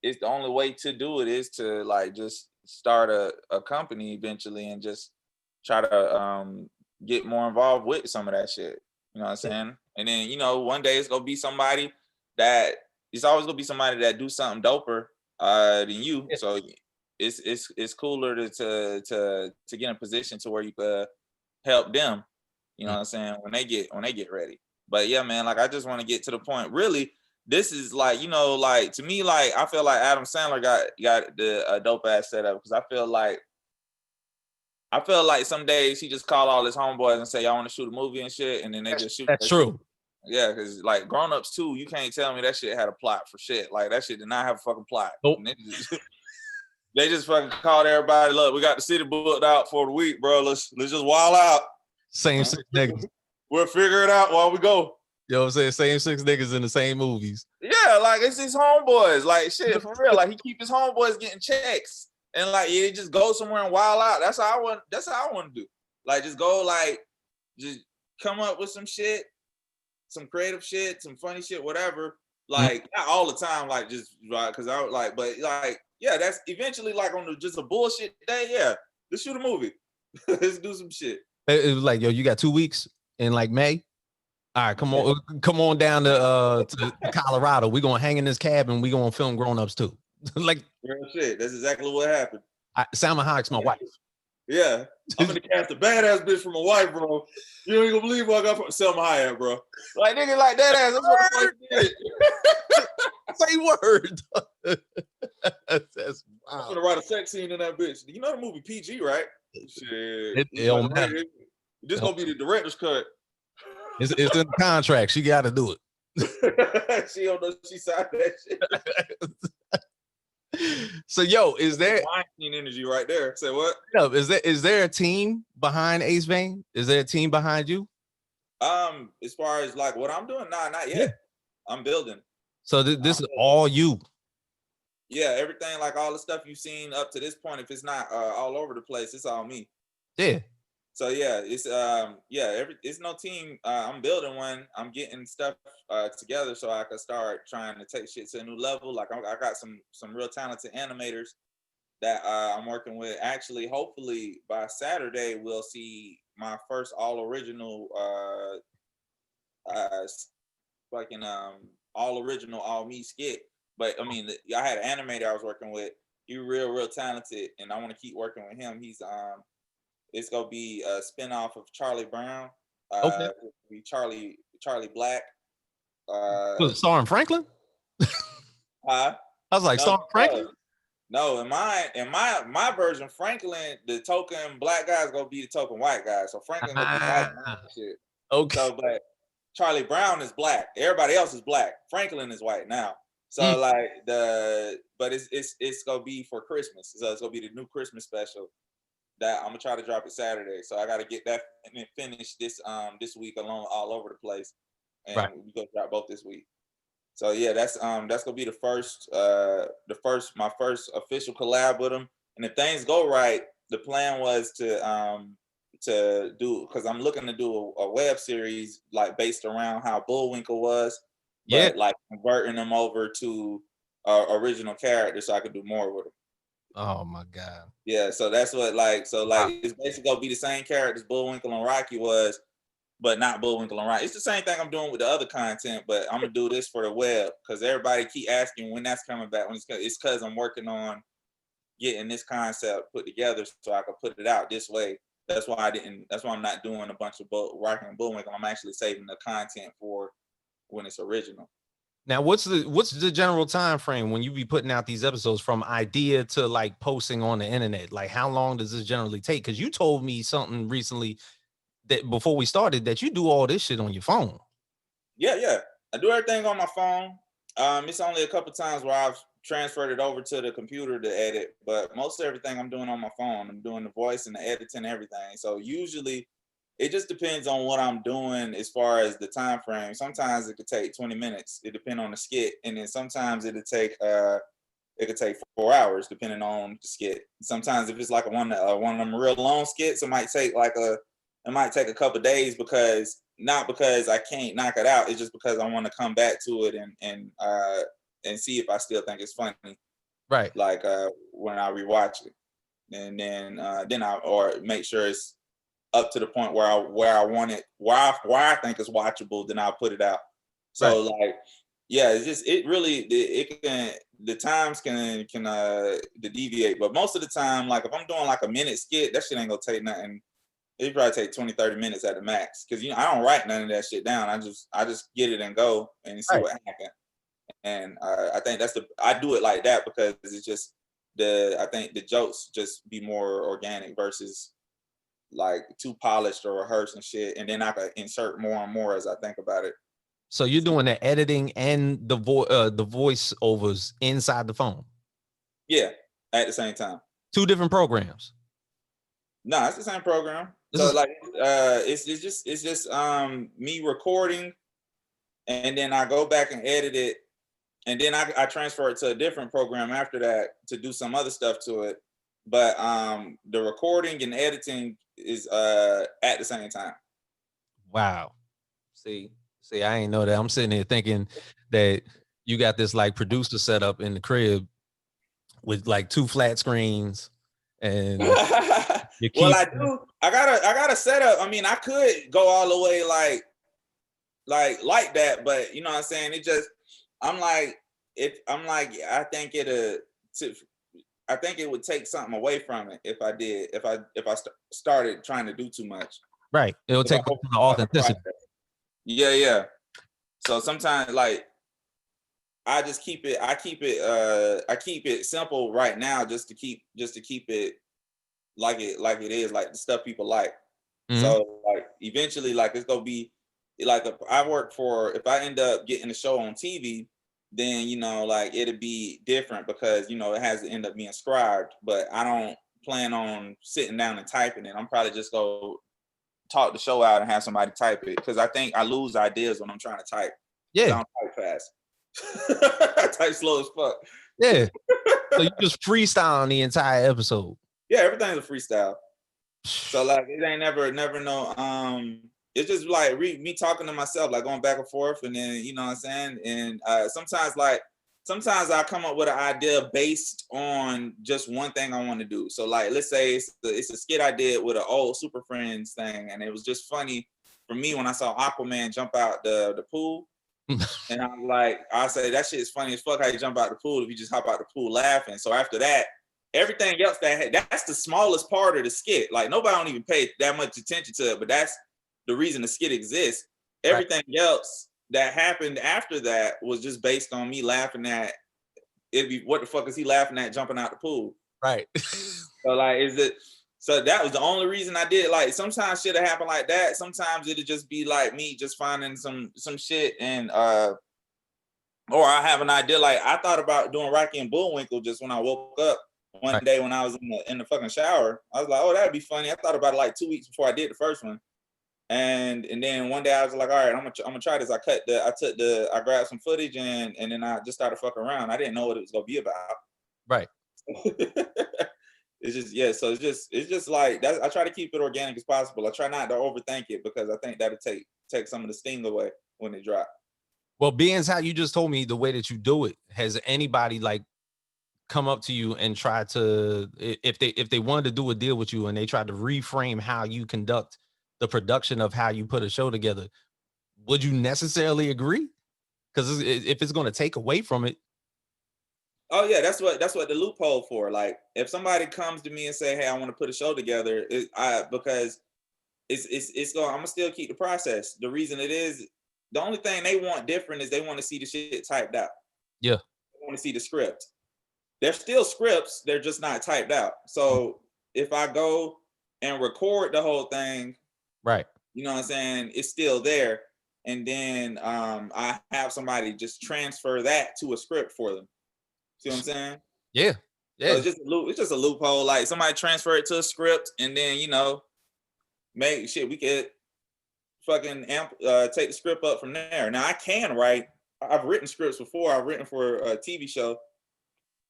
It's the only way to do it is to like just start a company eventually and just try to get more involved with some of that shit. You know what I'm saying? And then, you know, one day it's gonna be somebody that it's always gonna be somebody that do something doper than you. Yeah. So it's cooler to get in a position to where you could help them. You know what I'm saying? When they get ready. But yeah, man, like I just want to get to the point. Really, this is like, you know, like to me, like I feel like Adam Sandler got the dope ass setup because I feel like some days he just call all his homeboys and say, y'all want to shoot a movie and shit, and then they just shoot. That's true. Yeah, because like Grown Ups 2, you can't tell me that shit had a plot for shit. Like that shit did not have a fucking plot. Nope. They just fucking called everybody, look, we got the city booked out for the week, bro. Let's just wild out. Same 6 niggas. We'll figure it out while we go. You know what I'm saying? Same 6 niggas in the same movies. Yeah, like it's his homeboys. Like shit, for real. Like he keep his homeboys getting checks. And like yeah, just go somewhere and wild out. That's how I want to do. Like just go like just come up with some shit, some creative shit, some funny shit, whatever. Like not all the time, like just right, cause I like, but like, yeah, that's eventually like on just a bullshit day. Yeah, let's shoot a movie. Let's do some shit. It was like, yo, you got 2 weeks in like May. All right, come on down to Colorado. We're gonna hang in this cabin. We're gonna film Grown Ups too. Like real shit. That's exactly what happened. Salma Hayek's my wife. Yeah, I'm gonna cast a badass bitch for my wife, bro. You ain't gonna believe what I got from Salma Hayek, bro. Like nigga, like that ass. That's what the fuck did. Say word. That's wow. I'm gonna write a sex scene in that bitch. You know the movie PG, right? Shit. This gonna be the director's cut. It's in the contract. She got to do it. She don't know she signed that shit. So, yo, is there energy right there? Say what? No, is there a team behind Acevane? Is there a team behind you? As far as like what I'm doing, nah, not yet. Yeah. I'm building. So this is all you. Yeah, everything like all the stuff you've seen up to this point. If it's not all over the place, it's all me. Yeah. So yeah, it's it's no team. I'm building one. I'm getting stuff together so I can start trying to take shit to a new level. Like I got some real talented animators that I'm working with. Actually, hopefully by Saturday we'll see my first all original all original all me skit. But I mean, I had an animator I was working with. He's real talented, and I want to keep working with him. He's it's gonna be a spinoff of Charlie Brown. Okay. Be Charlie Black. Starring Franklin? Huh? I was like, starring Franklin? No, in my version, Franklin, the token black guy is gonna be the token white guy. So Franklin gonna be white shit. Okay. So, but Charlie Brown is black. Everybody else is black. Franklin is white now. So but it's gonna be for Christmas. So it's gonna be the new Christmas special that I'm gonna try to drop it Saturday. So I gotta get that and then finish this week along all over the place, and we go drop both this week. So yeah, that's gonna be my first official collab with him. And if things go right, the plan was to do, because I'm looking to do a web series like based around how Bullwinkle was, but like converting them over to original characters so I could do more with them. Oh my God. Yeah, so that's what it's basically gonna be the same characters Bullwinkle and Rocky was, but not Bullwinkle and Rocky. It's the same thing I'm doing with the other content, but I'm gonna do this for the web because everybody keep asking when that's coming back. It's because I'm working on getting this concept put together so I can put it out this way. That's why I'm not doing a bunch of Rocky and Bullwinkle. I'm actually saving the content for when it's original. Now, what's the general time frame when you be putting out these episodes from idea to like posting on the internet? Like, how long does this generally take? Because you told me something recently that before we started that you do all this shit on your phone. Yeah, I do everything on my phone. It's only a couple times where I've transferred it over to the computer to edit, but most of everything I'm doing on my phone. I'm doing the voice and the editing and everything. So usually it just depends on what I'm doing as far as the time frame. Sometimes it could take 20 minutes. It depends on the skit. And then sometimes it could take 4 hours depending on the skit. Sometimes if it's like one of them real long skits, it might take a couple of days, because not because I can't knock it out. It's just because I want to come back to it and see if I still think it's funny. Right. Like when I rewatch it, and then I make sure it's up to the point where I want it, where I think it's watchable. Then I'll put it out. So like, yeah, it's just the times can deviate, but most of the time, like if I'm doing like a minute skit, that shit ain't gonna take nothing. It probably take 20-30 minutes at the max, because I don't write none of that shit down. I just get it and go and see what happens. And I think I do it like that because it's just I think the jokes just be more organic versus like too polished or rehearsed and shit. And then I can insert more and more as I think about it. So you're doing the editing and the voiceovers inside the phone? Yeah, at the same time. 2 different programs? No, it's the same program. It's just me recording, and then I go back and edit it, and then I transfer it to a different program after that to do some other stuff to it. But the recording and editing is at the same time. Wow. See, I ain't know that. I'm sitting here thinking that you got this like producer set up in the crib with like 2 flat screens and well, I do. I got a setup. I mean, I could go all the way like that, but you know what I'm saying? I think it would take something away from it if I started trying to do too much. Right. It'll take the authenticity. Yeah. So sometimes like I keep it simple right now just to keep it like it is, like the stuff people like. Mm-hmm. So like eventually, like it's gonna be like if I end up getting a show on TV, then like it'll be different because it has to end up being scribed. But I don't plan on sitting down and typing it. I'm probably just go talk the show out and have somebody type it, because I think I lose ideas when I'm trying to type. Yeah, I don't type fast. I type slow as fuck. Yeah. So you just freestyle on the entire episode. Yeah, everything's a freestyle. So like it ain't never no it's just like me talking to myself, like going back and forth, and then you know what I'm saying. And sometimes I come up with an idea based on just one thing I want to do. So like let's say it's a skit I did with an old Super Friends thing, and it was just funny for me when I saw Aquaman jump out the pool. And I'm like, I say that shit is funny as fuck how you jump out the pool if you just hop out the pool laughing. So after that, everything else that's the smallest part of the skit. Like nobody don't even pay that much attention to it, but that's the reason the skit exists. Everything else that happened after that was just based on me laughing at it'd be what the fuck is he laughing at jumping out the pool? Right. So like so that was the only reason I did. Like sometimes shit'll happen like that. Sometimes it'll just be like me just finding some shit and or I have an idea. Like I thought about doing Rocky and Bullwinkle just when I woke up one day when I was in the fucking shower. I was like, oh, that'd be funny. I thought about it like 2 weeks before I did the first one. And then one day I was like, all right, I'm gonna try this. I grabbed some footage and then I just started fucking around. I didn't know what it was gonna be about. Right. It's just so it's just like that. I try to keep it organic as possible. I try not to overthink it because I think that'll take some of the sting away when it drops. Well, being how you just told me the way that you do it, has anybody like come up to you and try to, if they wanted to do a deal with you and they tried to reframe how you conduct the production of how you put a show together, would you necessarily agree? Because if it's going to take away from it. Oh yeah, that's what the loophole for. Like if somebody comes to me and say, hey, I want to put a show together, because it's going, I'm gonna still keep the process. The reason it is, the only thing they want different is they want to see the shit typed out. Yeah. They want to see the script. They're still scripts, they're just not typed out. So if I go and record the whole thing, right, you know what I'm saying, it's still there. And then I have somebody just transfer that to a script for them. See what I'm saying? Yeah. So it's just a loophole. Like somebody transfer it to a script, and then make shit. We could fucking take the script up from there. Now I can write. I've written scripts before. I've written for a TV show,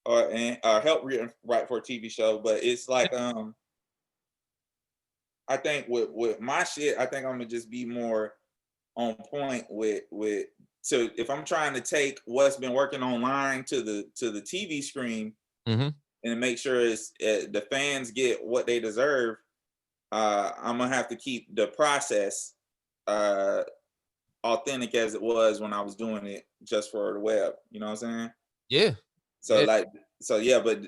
or helped write for a TV show. But it's like I think with my shit, I think I'm gonna just be more on point with. So if I'm trying to take what's been working online to the TV screen, and make sure it's the fans get what they deserve, I'm gonna have to keep the process authentic as it was when I was doing it just for the web. You know what I'm saying? Yeah. So but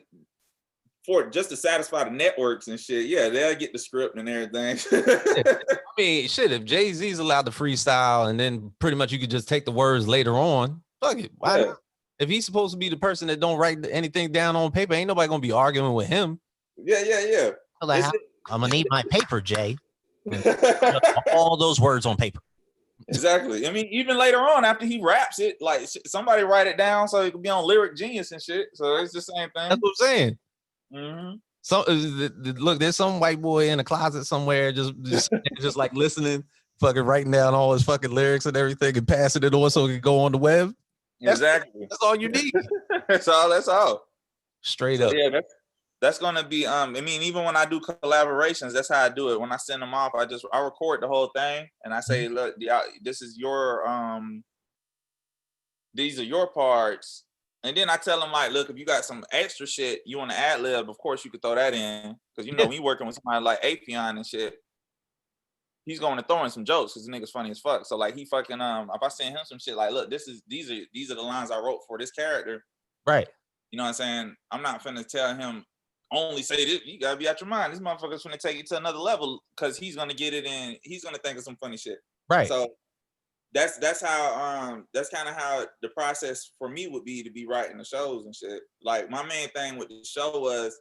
for just to satisfy the networks and shit, yeah, they'll get the script and everything. I mean, shit, if Jay-Z's allowed to freestyle and then pretty much you could just take the words later on, fuck it. Why not? If he's supposed to be the person that don't write anything down on paper, ain't nobody gonna be arguing with him. Yeah. Like, I'm gonna need my paper, Jay. All those words on paper. Exactly. I mean, even later on after he raps it, like somebody write it down so it could be on Lyric Genius and shit. So it's the same thing. That's what I'm saying. Mm-hmm. So look, there's some white boy in a closet somewhere, just like listening, fucking writing down all his fucking lyrics and everything, and passing it on so it can go on the web. Exactly. That's all you need. That's all. Straight up. Yeah, that's gonna be I mean, even when I do collaborations, that's how I do it. When I send them off, I record the whole thing and I say, look, this is your these are your parts. And then I tell them, like, look, if you got some extra shit you want to ad lib, of course you could throw that in. Because when you working with somebody like Afion and shit, he's going to throw in some jokes because the nigga's funny as fuck. So like he fucking if I send him some shit like, look, these are the lines I wrote for this character. Right. You know what I'm saying? I'm not finna tell him only say this. You gotta be out your mind. This motherfucker's finna take it to another level because he's gonna get it in. He's gonna think of some funny shit. Right. So that's how that's kind of how the process for me would be to be writing the shows and shit. Like my main thing with the show was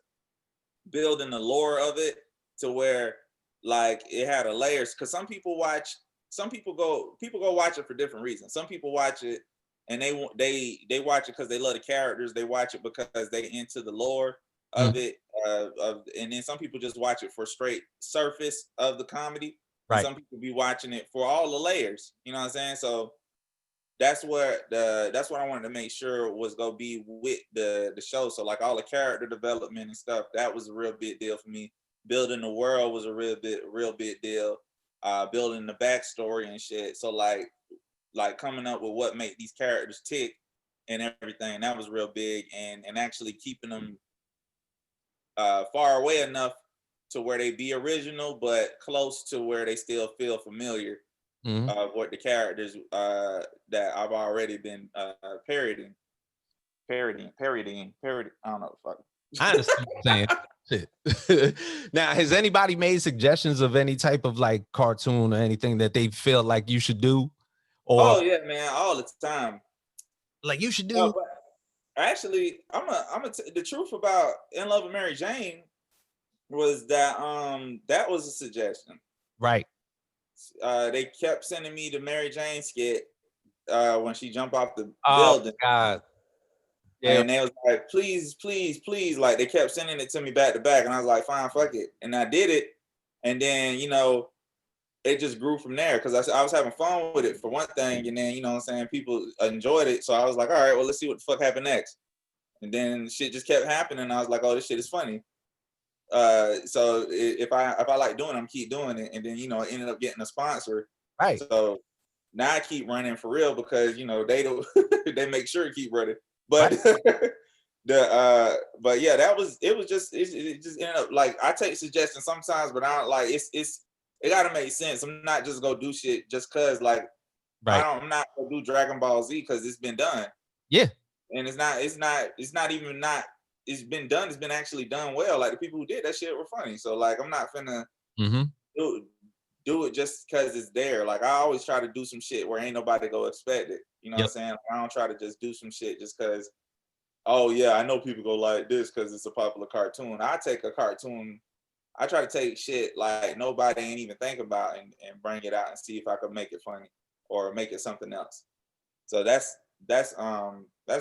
building the lore of it to where like it had a layers. Because people go watch it for different reasons. Some people watch it and they watch it because they love the characters. They watch it because they into the lore of it. And then some people just watch it for straight surface of the comedy. Right. Some people be watching it for all the layers. You know what I'm saying? So that's what I wanted to make sure was gonna be with the show. So like all the character development and stuff, that was a real big deal for me. Building the world was a real big deal. Building the backstory and shit. So like coming up with what make these characters tick and everything, that was real big. And actually keeping them far away enough to where they be original, but close to where they still feel familiar of what the characters that I've already been parodying. I don't know. Fuck. I understand what you're saying. Shit. Now, has anybody made suggestions of any type of like cartoon or anything that they feel like you should do? Or oh yeah, man, all the time. Like you should do. No, actually, the truth about In Love with Mary Jane was that that was a suggestion. Right. They kept sending me the Mary Jane skit when she jumped off the building. God. Yeah. And they was like, please, like they kept sending it to me back to back, and I was like, fine, fuck it, and I did it, and then it just grew from there because I was having fun with it for one thing, and then what I'm saying, people enjoyed it, so I was like, all right, well, let's see what the fuck happened next, and then shit just kept happening, and I was like, oh, this shit is funny. So if I like doing it, I'm keep doing it, and then I ended up getting a sponsor. Right. So now I keep running for real because they don't they make sure to keep running. But right. But yeah, it just ended up like I take suggestions sometimes, but I don't like it gotta make sense. I'm not just gonna do shit just cause like right. I'm not gonna do Dragon Ball Z because it's been done. Yeah. And it's been done. It's been actually done well. Like the people who did that shit were funny. So like I'm not finna do it just because it's there. Like I always try to do some shit where ain't nobody go expect it. You know what I'm saying? Like, I don't try to just do some shit just because, oh yeah, I know people go like this because it's a popular cartoon. I take a cartoon, I try to take shit like nobody ain't even think about and bring it out and see if I could make it funny or make it something else. So that's that's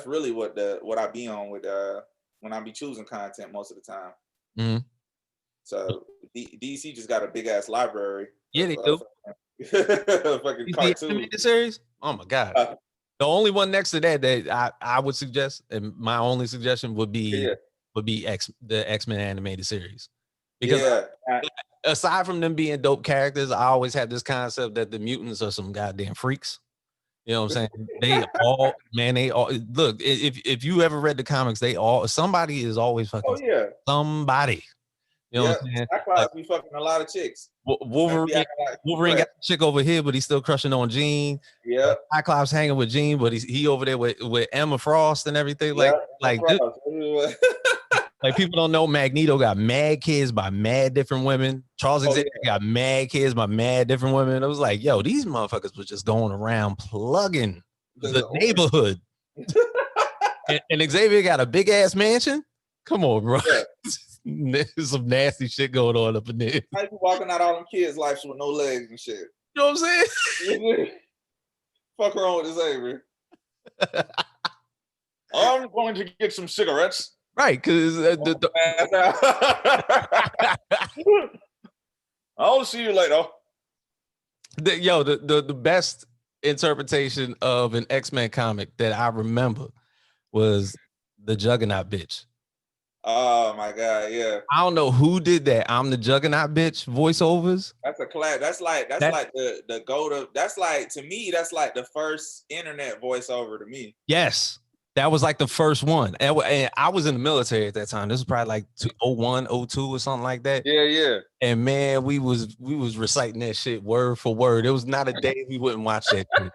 really what I be on with when I be choosing content most of the time. Mhm. So DC just got a big ass library. Yeah, they do. Fucking The cartoons. animated series? Oh my god. The only one next to that I would suggest, and my only suggestion would be the X-Men animated series. Because aside from them being dope characters, I always have this concept that the mutants are some goddamn freaks. You know what I'm saying? They all look, if you ever read the comics, somebody is always fucking somebody. You know what I'm saying? Cyclops be fucking a lot of chicks. Wolverine got a chick over here, but he's still crushing on Jean. Yeah. Cyclops hanging with Jean, but he over there with Emma Frost and everything. Like people don't know Magneto got mad kids by mad different women. Charles Xavier got mad kids by mad different women. I was like, yo, these motherfuckers was just going around plugging the neighborhood. and Xavier got a big ass mansion. Come on, bro. Yeah. There's some nasty shit going on up in there. How you walking out all them kids' lives with no legs and shit? You know what I'm saying? Fuck wrong with Xavier. I'm going to get some cigarettes. Right, because I'll see you later. The best interpretation of an X-Men comic that I remember was the Juggernaut bitch. Oh my god, yeah. I don't know who did that. I'm the Juggernaut bitch voiceovers. That's a class. That's like the go to. That's like, to me, that's like the first internet voiceover to me. Yes, that was like the first one. And I was in the military at that time. This was probably like 01, 02 or something like that. Yeah. And man, we was reciting that shit word for word. It was not a day we wouldn't watch that shit.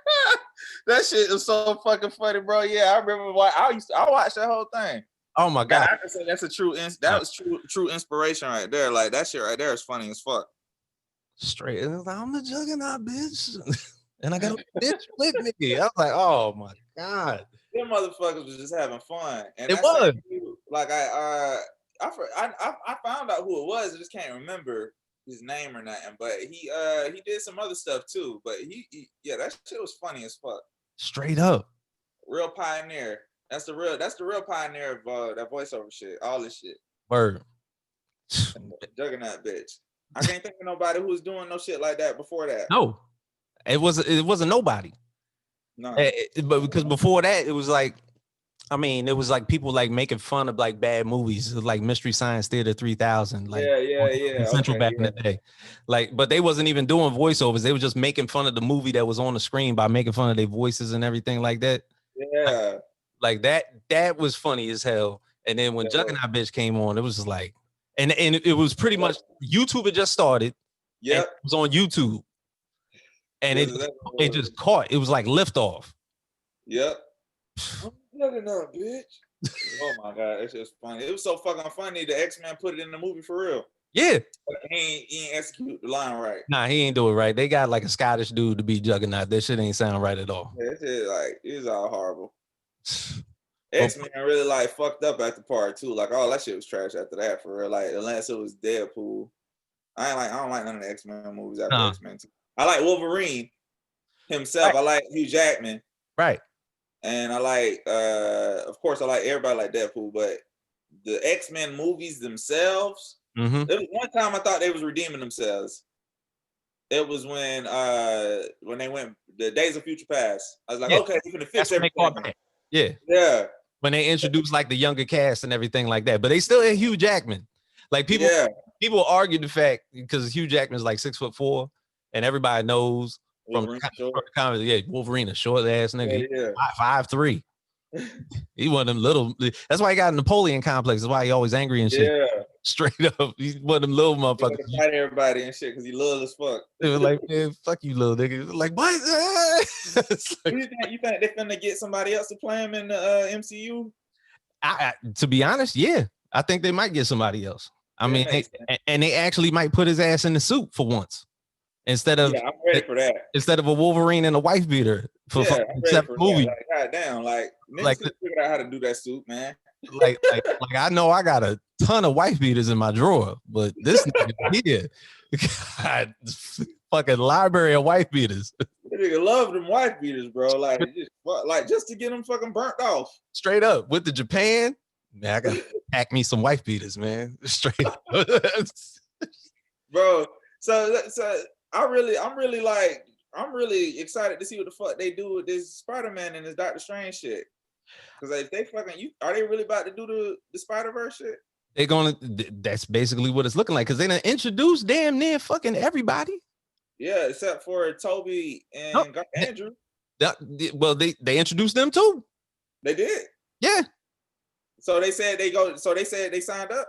That shit was so fucking funny, bro. Yeah, I remember why I watched that whole thing. Oh my god! I can say that's a true. That was true inspiration right there. Like, that shit right there is funny as fuck. Straight, I'm the Juggernaut bitch, and I got a bitch with me. I was like, oh my god, them motherfuckers was just having fun. And it was like I found out who it was. I just can't remember his name or nothing. But he did some other stuff too. But he that shit was funny as fuck. Straight up, real pioneer. That's the real pioneer of that voiceover shit. All this shit. Word. Juggernaut bitch. I can't think of nobody who was doing no shit like that before that. No, it wasn't nobody. No, but because before that, it was like, I mean, it was like people like making fun of like bad movies, like Mystery Science Theater 3000, like Central back in the day. Like, but they wasn't even doing voiceovers. They were just making fun of the movie that was on the screen by making fun of their voices and everything like that. Yeah. Like that was funny as hell. And then when Juggernaut bitch came on, it was just like, and it was pretty much YouTube had just started. Yeah, it was on YouTube, and it just caught. It was like liftoff. Yep. Juggernaut bitch. Oh my god, it's just funny. It was so fucking funny. The X-Men put it in the movie for real. Yeah. But he ain't execute the line right. Nah, he ain't do it right. They got like a Scottish dude to be Juggernaut. That shit ain't sound right at all. Yeah, it's all horrible. X-Men really like fucked up at the part too. Like, all that shit was trash after that for real. Like, unless it was Deadpool. I don't like none of the X-Men movies after X-Men 2. I like Wolverine himself. Right. I like Hugh Jackman. Right. And I like of course I like everybody like Deadpool, but the X-Men movies themselves, there was one time I thought they was redeeming themselves. It was when they went the Days of Future Past. I was like, okay, you're gonna fix everything. Yeah. When they introduced like the younger cast and everything like that, but they still had Hugh Jackman. Like people argue the fact because Hugh Jackman's like 6'4", and everybody knows from comedy, Wolverine, a short ass nigga, 5'3". He one of them little. That's why he got a Napoleon complex. That's why he always angry and shit. Yeah. Straight up, he's one of them little motherfuckers. He fight everybody and shit because he little as fuck. It was like, man, fuck you, little nigga. Like, what? Like, you think they finna get somebody else to play him in the MCU? To be honest, yeah, I think they might get somebody else. I mean, they actually might put his ass in the suit for once instead of. Yeah, I'm ready for that. Instead of a Wolverine and a wife beater for movie. Like, goddamn, like figured out how to do that suit, man. like I know I got a ton of wife beaters in my drawer, but this nigga here, God, fucking library of wife beaters. nigga love them wife beaters, bro. Like just to get them fucking burnt off. Straight up with the Japan. Man, I gotta pack me some wife beaters, man. Straight up. Bro. So I'm really excited to see what the fuck they do with this Spider-Man and this Doctor Strange shit. Because if they fucking are they really about to do the Spider-Verse shit? They're gonna. That's basically what it's looking like. Because they done introduced damn near fucking everybody. Yeah, except for Toby and Andrew. Well, they introduced them too. They did. Yeah. So they said they signed up.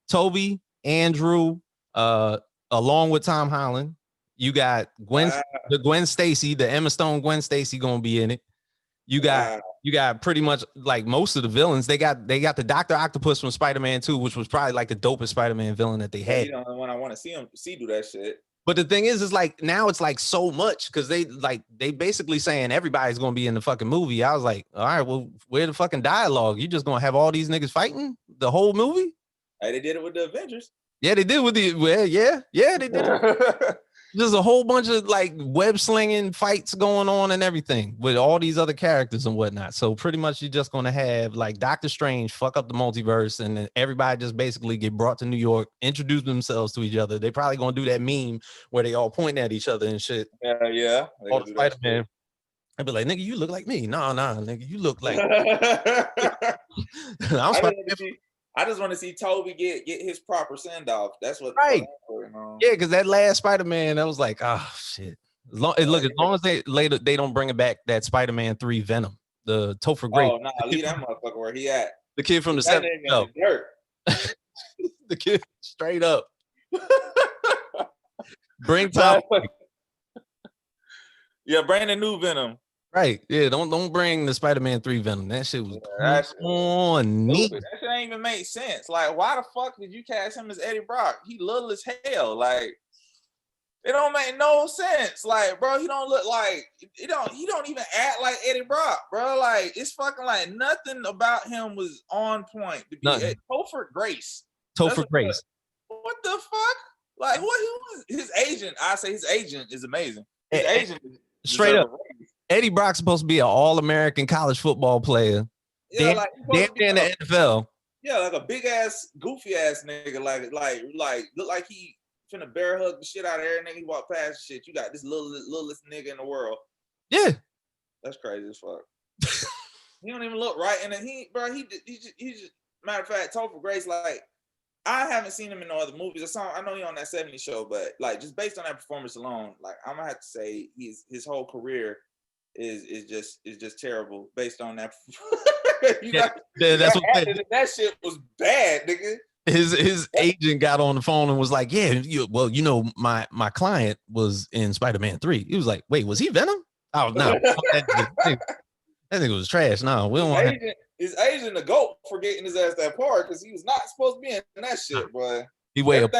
Toby, Andrew, along with Tom Holland. You got Gwen Stacy, the Emma Stone Gwen Stacy gonna be in it. You got pretty much like most of the villains. They got the Dr. Octopus from Spider-Man 2, which was probably like the dopest Spider-Man villain that they had. You know the one I want to see do that shit. But the thing is like now it's like so much because they basically saying everybody's gonna be in the fucking movie. I was like, all right, well, where the fucking dialogue? You just gonna have all these niggas fighting the whole movie? Hey, they did it with the Avengers. Yeah, they did with the they did. There's a whole bunch of like web slinging fights going on and everything with all these other characters and whatnot. So pretty much you're just going to have like Doctor Strange fuck up the multiverse and then everybody just basically get brought to New York, introduce themselves to each other. They probably going to do that meme where they all point at each other and shit. Yeah. All the Spider-Man. I'd be like, nigga, you look like me. Nah, nigga, you look like I just want to see Toby get his proper send off. That's what. Right. Yeah, because that last Spider-Man, I was like, oh shit. As long as they don't bring it back, that Spider-Man 3 Venom, the Topher Grace. Oh no, leave that motherfucker where he at. The kid from the 70s. The kid straight up. Bring Tom. Yeah, bring the new Venom. Right. Yeah, don't bring the Spider-Man 3 Venom. That shit was on neat. That shit ain't even make sense. Like, why the fuck did you cast him as Eddie Brock? He little as hell. Like, it don't make no sense. Like, bro, he don't look like he don't even act like Eddie Brock, bro. Like, it's fucking like nothing about him was on point to be Topher Grace. Topher Grace. What the fuck? Like, what he was his agent? I say his agent is amazing. His agent is straight up. Eddie Brock's supposed to be an all-American college football player. Yeah, damn in the NFL. Yeah, like a big ass, goofy ass nigga. Like look like he finna bear hug the shit out of every nigga he walk past. Shit, you got this littlest nigga in the world. Yeah, that's crazy as fuck. He don't even look right, and then he just matter of fact, Topher Grace. Like, I haven't seen him in no other movies. I know he on that 70s show, but like just based on that performance alone, like I'm gonna have to say his whole career is just terrible based on that. That's what that shit was bad, nigga. His agent got on the phone and was like, "Yeah, my client was in Spider-Man 3." He was like, "Wait, was he Venom?" Oh no, that nigga was trash. No, we don't want his agent a goat for getting his ass that part because he was not supposed to be in that shit, boy. He weighed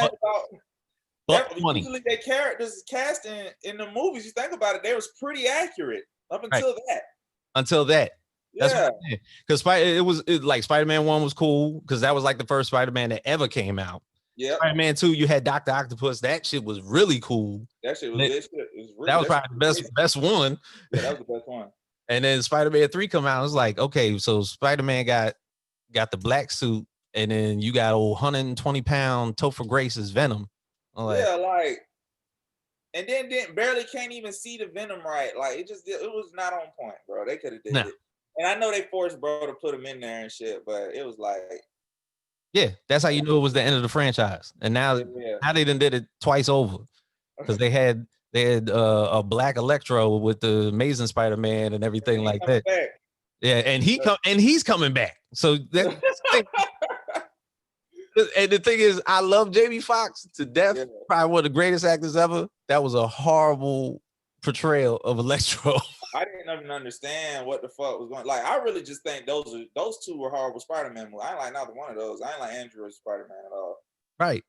money. Usually their characters cast in the movies. You think about it, they was pretty accurate. Up until that. Until that. That's because like Spider-Man 1 was cool because that was like the first Spider-Man that ever came out. Yeah. Spider-Man 2, you had Dr. Octopus. That shit was really cool. That shit was good shit. That was probably the best one. Yeah, that was the best one. And then Spider-Man 3 come out. It was like, okay, so Spider-Man got the black suit, and then you got old 120-pound Topher Grace's Venom. And then barely can't even see the Venom right. Like it was not on point, bro. They could have did it. And I know they forced bro to put him in there and shit, but it was like, yeah, that's how you knew it was the end of the franchise. And now they done did it twice over because they had a black Electro with the Amazing Spider-Man and everything like that. Back. Yeah, and he's coming back. So that. And the thing is, I love Jamie Foxx to death. Yeah. Probably one of the greatest actors ever. That was a horrible portrayal of Electro. I didn't even understand what the fuck was going. Like, I really just think those two were horrible Spider-Man movies. I ain't like neither one of those. I ain't like Andrew as Spider-Man at all. Right.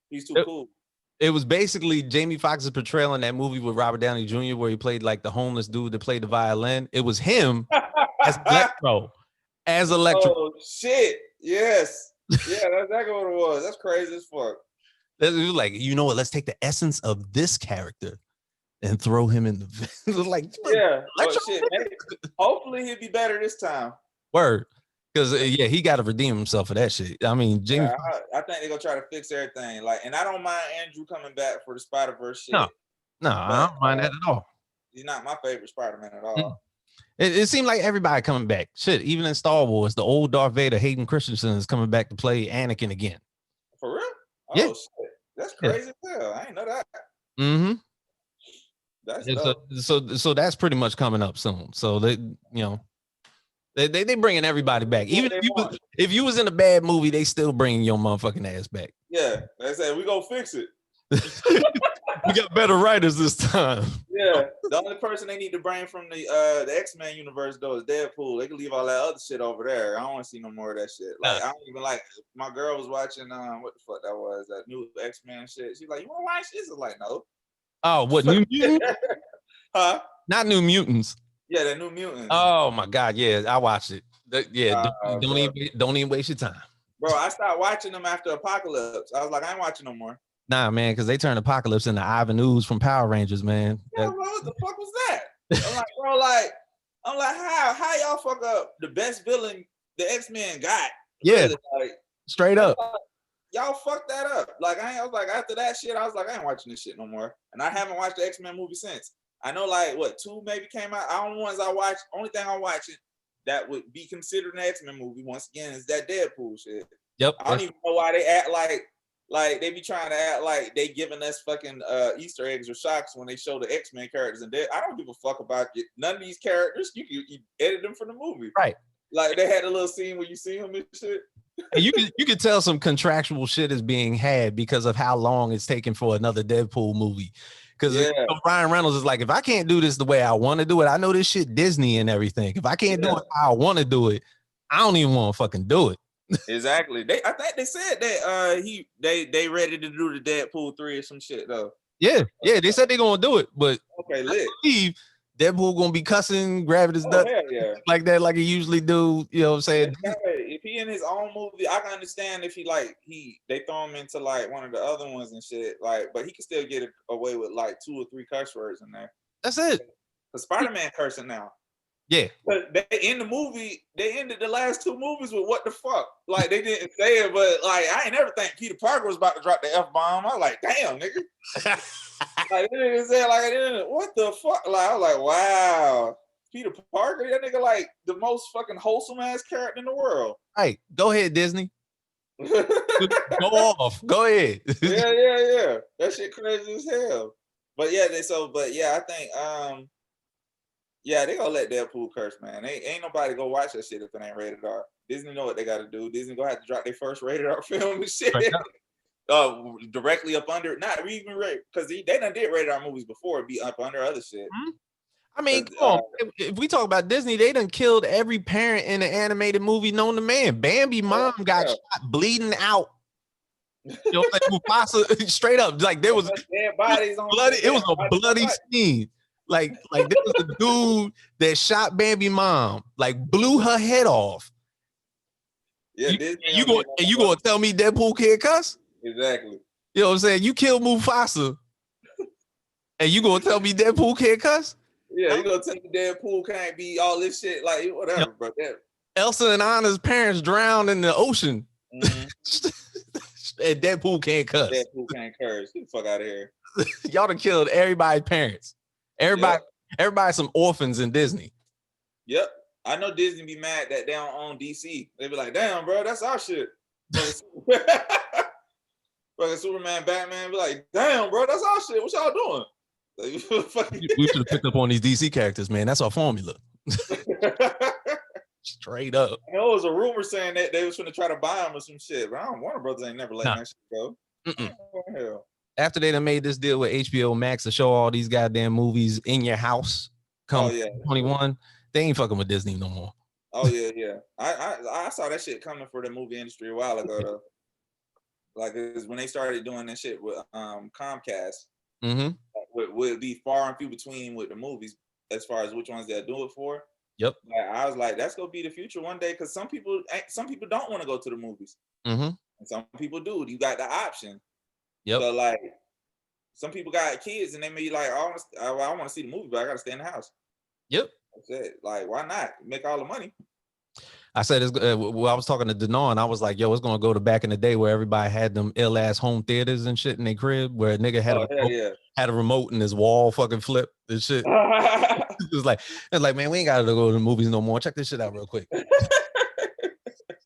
He's too cool. It was basically Jamie Foxx's portrayal in that movie with Robert Downey Jr. where he played like the homeless dude that played the violin. It was him as Electro. Oh shit! Yes. Yeah, that's exactly what it was. That's crazy as fuck. It was like, you know what? Let's take the essence of this character and throw him in the like. Yeah, but shit, maybe, hopefully he'll be better this time. Word, because yeah, he got to redeem himself for that shit. I mean, Jamie. Yeah, I think they're gonna try to fix everything. Like, and I don't mind Andrew coming back for the Spider-Verse shit. No, I don't mind that at all. He's not my favorite Spider-Man at all. It seemed like everybody coming back. Shit, even in Star Wars, the old Darth Vader, Hayden Christensen, is coming back to play Anakin again. For real? Oh, Yeah. shit. That's crazy as hell. I ain't know that. Mm-hmm. That's so that's pretty much coming up soon. So they, they bringing everybody back. Even if you was in a bad movie, they still bringing your motherfucking ass back. Yeah, they said we gonna fix it. We got better writers this time. Yeah, the only person they need to bring from the X-Men universe though is Deadpool. They can leave all that other shit over there. I don't want to see no more of that shit. Like I don't even like. My girl was watching what the fuck that was, that new X-Men shit. She's like, you want to watch this? I was like, no. Oh, what, New Mutants? Huh? Not New Mutants. Yeah, the New Mutants. Oh my God, yeah, I watched it. Don't even waste your time. Bro, I stopped watching them after Apocalypse. I was like, I ain't watching no more. Nah, man, because they turned Apocalypse into Ivan Ooze from Power Rangers, man. Yeah, bro, what the fuck was that? I'm like, bro, I'm like, how y'all fuck up the best villain the X-Men got? Yeah, really, like, straight up. Y'all fucked that up. Like, I was like, after that shit, I was like, I ain't watching this shit no more. And I haven't watched the X-Men movie since. I know, like, what, 2 maybe came out. I don't know ones I watched. Only thing I'm watching that would be considered an X-Men movie once again is that Deadpool shit. Yep. I don't even know why they act like they be trying to act like they giving us fucking Easter eggs or shocks when they show the X-Men characters, and I don't give a fuck about it. None of these characters, you edit them for the movie. Right. Like they had a little scene where you see them and shit. And you could tell some contractual shit is being had because of how long it's taking for another Deadpool movie. Because Ryan Reynolds is like, if I can't do this the way I want to do it, I know this shit Disney and everything. If I can't do it how I want to do it, I don't even want to fucking do it. Exactly. I think they said that they ready to do the Deadpool 3 or some shit though. Yeah, they said they're gonna do it, but okay, lit. I believe Deadpool gonna be cussing, grabbing his nut like that, like he usually do. You know what I'm saying? If he in his own movie, I can understand if they throw him into like one of the other ones and shit. Like, but he can still get away with like 2 or 3 curse words in there. That's it. The Spider-Man cursing now. Yeah. But they ended the last 2 movies with what the fuck? Like they didn't say it, but like I ain't never think Peter Parker was about to drop the F-bomb. I was like, damn, nigga. Like they didn't say like what the fuck? Like I was like, wow. Peter Parker, that nigga like the most fucking wholesome ass character in the world. Hey, go ahead, Disney. Go off. Go ahead. Yeah. That shit crazy as hell. But I think they gonna let Deadpool curse, man. Ain't nobody go watch that shit if it ain't rated R. Disney know what they gotta do. Disney gonna have to drop their first rated R film and shit. Directly up under, not even rated, because they done did rated R movies before, it'd be up under other shit. I mean, come on. If we talk about Disney, they done killed every parent in an animated movie known to man. Bambi mom got shot bleeding out. You know, like Mufasa, straight up, like there was dead bodies on bloody. It was a bloody scene. Like there was a dude that shot Bambi mom, like blew her head off. Yeah, you gonna tell me Deadpool can't cuss? Exactly. You know what I'm saying? You killed Mufasa, and you gonna tell me Deadpool can't cuss? Yeah, you gonna tell me Deadpool can't be all this shit, like whatever, bro. Elsa and Anna's parents drowned in the ocean. And Deadpool can't cuss. Deadpool can't curse. Get the fuck out of here. Y'all done killed everybody's parents. Everybody some orphans in Disney. Yep. I know Disney be mad that they don't own DC. They be like, damn, bro, that's our shit. Fucking Superman, Batman be like, damn, bro, that's our shit. What y'all doing? Like, we should have picked up on these DC characters, man. That's our formula. Straight up. I know it was a rumor saying that they was going to try to buy them or some shit, but Warner Brothers ain't never letting that shit go. Hell. After they done made this deal with HBO Max to show all these goddamn movies in your house, 21, they ain't fucking with Disney no more. Oh yeah. I saw that shit coming for the movie industry a while ago though. Like when they started doing that shit with Comcast, would be far and few between with the movies as far as which ones they'll do it for. Yep. Like, I was like, that's gonna be the future one day, because some people don't want to go to the movies, and some people do. You got the option. Yep. So like, some people got kids and they may be like, I want to see the movie, but I got to stay in the house. Yep. I said, like, why not make all the money? I said, well, I was talking to Denon, and I was like, yo, it's going to go to back in the day where everybody had them ill ass home theaters and shit in their crib, where a nigga had a remote and his wall fucking flipped and shit. It was like, man, we ain't got to go to the movies no more. Check this shit out real quick.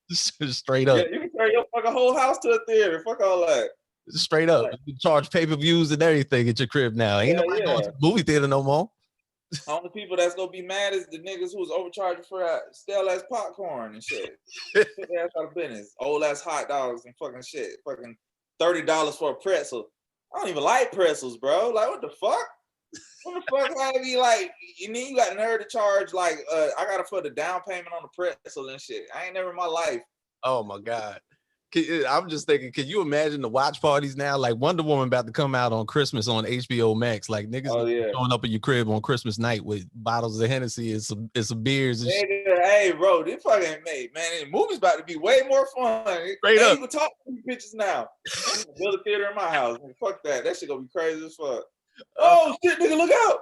Straight up. Yeah, you can turn your fucking whole house to a theater. Fuck all that. Straight up. You charge pay-per-views and everything at your crib now. Ain't nobody going to the movie theater no more. Only people that's gonna be mad is the niggas who was overcharging for stale ass popcorn and shit. Put their ass out of business. Old ass hot dogs and fucking shit. Fucking $30 for a pretzel. I don't even like pretzels, bro. Like, what the fuck? What the fuck? I be like, and then you got nerve to charge like I gotta put the down payment on the pretzel and shit. I ain't never in my life. Oh my God. I'm just thinking, can you imagine the watch parties now? Like Wonder Woman about to come out on Christmas on HBO Max. Like niggas showing up at your crib on Christmas night with bottles of Hennessy and some beers and shit. Hey, bro, this fucking man, the movie's about to be way more fun. Straight up. You can talk to these bitches now. Build a theater in my house. Fuck that. That shit gonna be crazy as fuck. Oh shit, nigga, look out.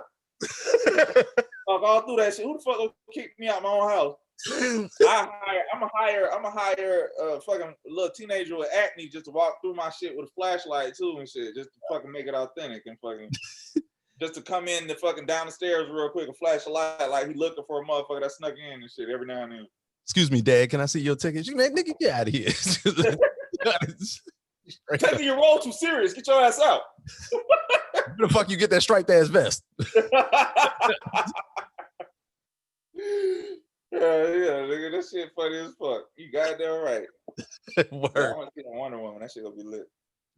Talk all through that shit. Who the fuck gonna kick me out my own house? I'm gonna hire a fucking little teenager with acne just to walk through my shit with a flashlight too and shit, just to fucking make it authentic and fucking just to come in the fucking down the stairs real quick and flash a light like he looking for a motherfucker that snuck in and shit every now and then. Excuse me, Dad, can I see your ticket? You man, nigga, get out of here. Taking your role too serious. Get your ass out. Where the fuck you get that striped ass vest? Yeah, nigga, that shit funny as fuck. You goddamn right. Word. I want to see Wonder Woman. That shit gonna be lit.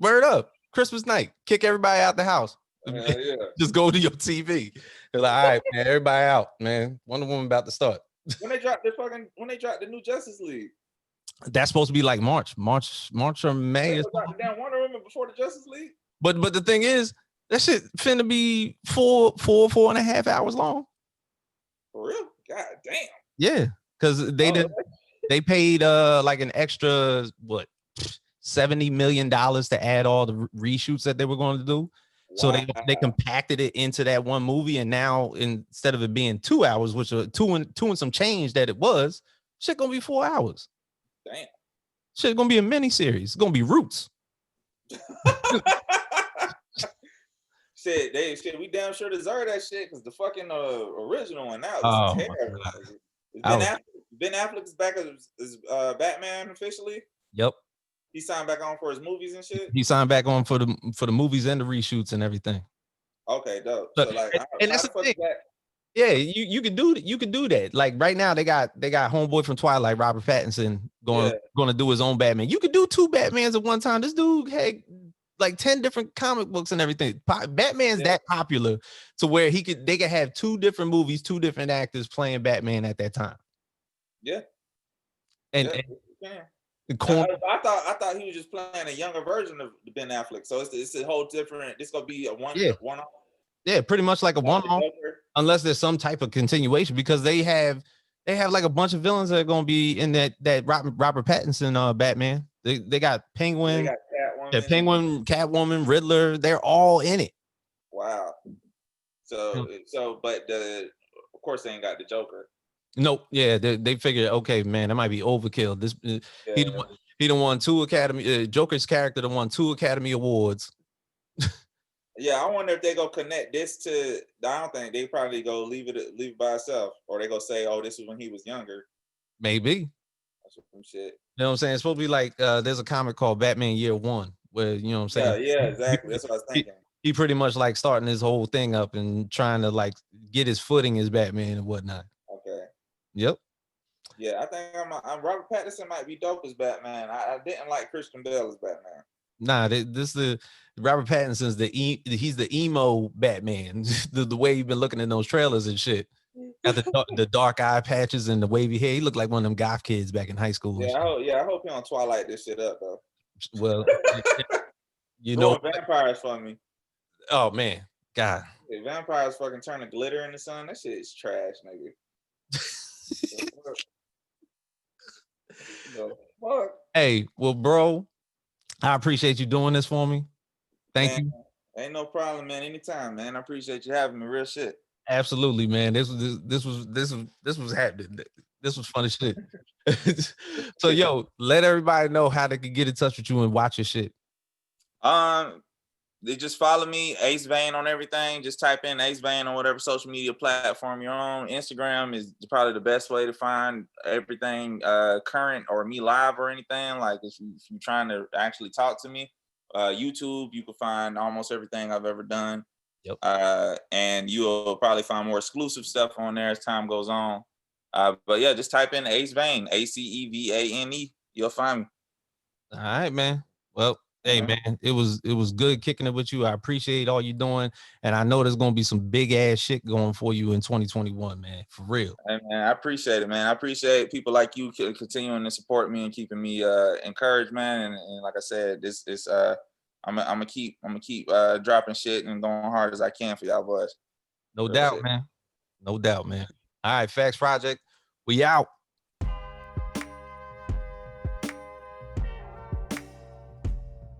Word up. Christmas night. Kick everybody out the house. Yeah. Just go to your TV. They're like, all right, man, everybody out, man. Wonder Woman about to start. When they dropped the new Justice League. That's supposed to be like March or May. They dropped the damn Wonder Woman before the Justice League. But the thing is, that shit finna be 4.5 hours long. For real? God damn. Yeah, because they paid like an extra $70 million to add all the reshoots that they were going to do. Wow. So they compacted it into that one movie, and now instead of it being 2 hours, which are two and some change that it was, shit gonna be 4 hours. Damn. Shit gonna be a mini series. It's gonna be Roots. We damn sure deserve that shit because the fucking original one now was terrible. Ben Affleck's back as Batman officially. Yep. He signed back on for his movies and shit. He signed back on for the movies and the reshoots and everything. Okay, dope. So like, and that's the thing. Yeah, you can do that. Like right now, they got homeboy from Twilight, Robert Pattinson, going to do his own Batman. You could do 2 Batmans at one time. This dude had like 10 different comic books and everything. Batman's that popular to where they could have 2 different movies, 2 different actors playing Batman at that time. Yeah. And I thought he was just playing a younger version of Ben Affleck. So it's a whole different. This gonna be a one-off. Yeah, pretty much like a one-off, unless there's some type of continuation, because they have like a bunch of villains that are gonna be in that Robert Pattinson Batman. They got Penguin, Catwoman, Riddler. They're all in it. Wow. So, but of course they ain't got the Joker. Nope. Yeah, they figured, okay, man, that might be overkill. This he done won 2 Academy. Joker's character done won 2 Academy Awards. Yeah, I wonder if they go connect this to. I don't think they probably go leave it by itself, or they go say, "Oh, this is when he was younger." Maybe. That's some shit. You know what I'm saying? It's supposed to be like there's a comic called Batman Year One, where you know what I'm saying. Yeah, exactly. That's what I was thinking. He pretty much like starting his whole thing up and trying to like get his footing as Batman and whatnot. Okay. Yep. Yeah, I think I'm Robert Pattinson might be dope as Batman. I didn't like Christian Bale as Batman. Nah, Robert Pattinson's he's the emo Batman. the way you've been looking at those trailers and shit. Got the dark eye patches and the wavy hair. He looked like one of them goth kids back in high school. Yeah, I hope he on Twilight this shit up though. Well, you know, vampires for me. Oh man, God. Yeah, vampires fucking turn to glitter in the sun. That shit is trash, nigga. Hey, well, bro, I appreciate you doing this for me. Thank you. Ain't no problem, man. Anytime, man. I appreciate you having me. Real shit. Absolutely, man. This was happening. This was fun as shit. So yo, let everybody know how they can get in touch with you and watch your shit. They just follow me, Acevane, on everything. Just type in Acevane on whatever social media platform you're on. Instagram is probably the best way to find everything current or me live or anything. Like if you're trying to actually talk to me, YouTube, you can find almost everything I've ever done. Yep. And you'll probably find more exclusive stuff on there as time goes on. But yeah, just type in Acevane, Acevane. You'll find me. All right, man. Well, hey, man, it was good kicking it with you. I appreciate all you're doing, and I know there's gonna be some big ass shit going for you in 2021, man. For real. Hey, man, I appreciate it, man. I appreciate people like you continuing to support me and keeping me encouraged, man. And like I said, this is I'm gonna keep dropping shit and going hard as I can for y'all boys. No doubt, man. No doubt, man. All right, Faqs Project, we out.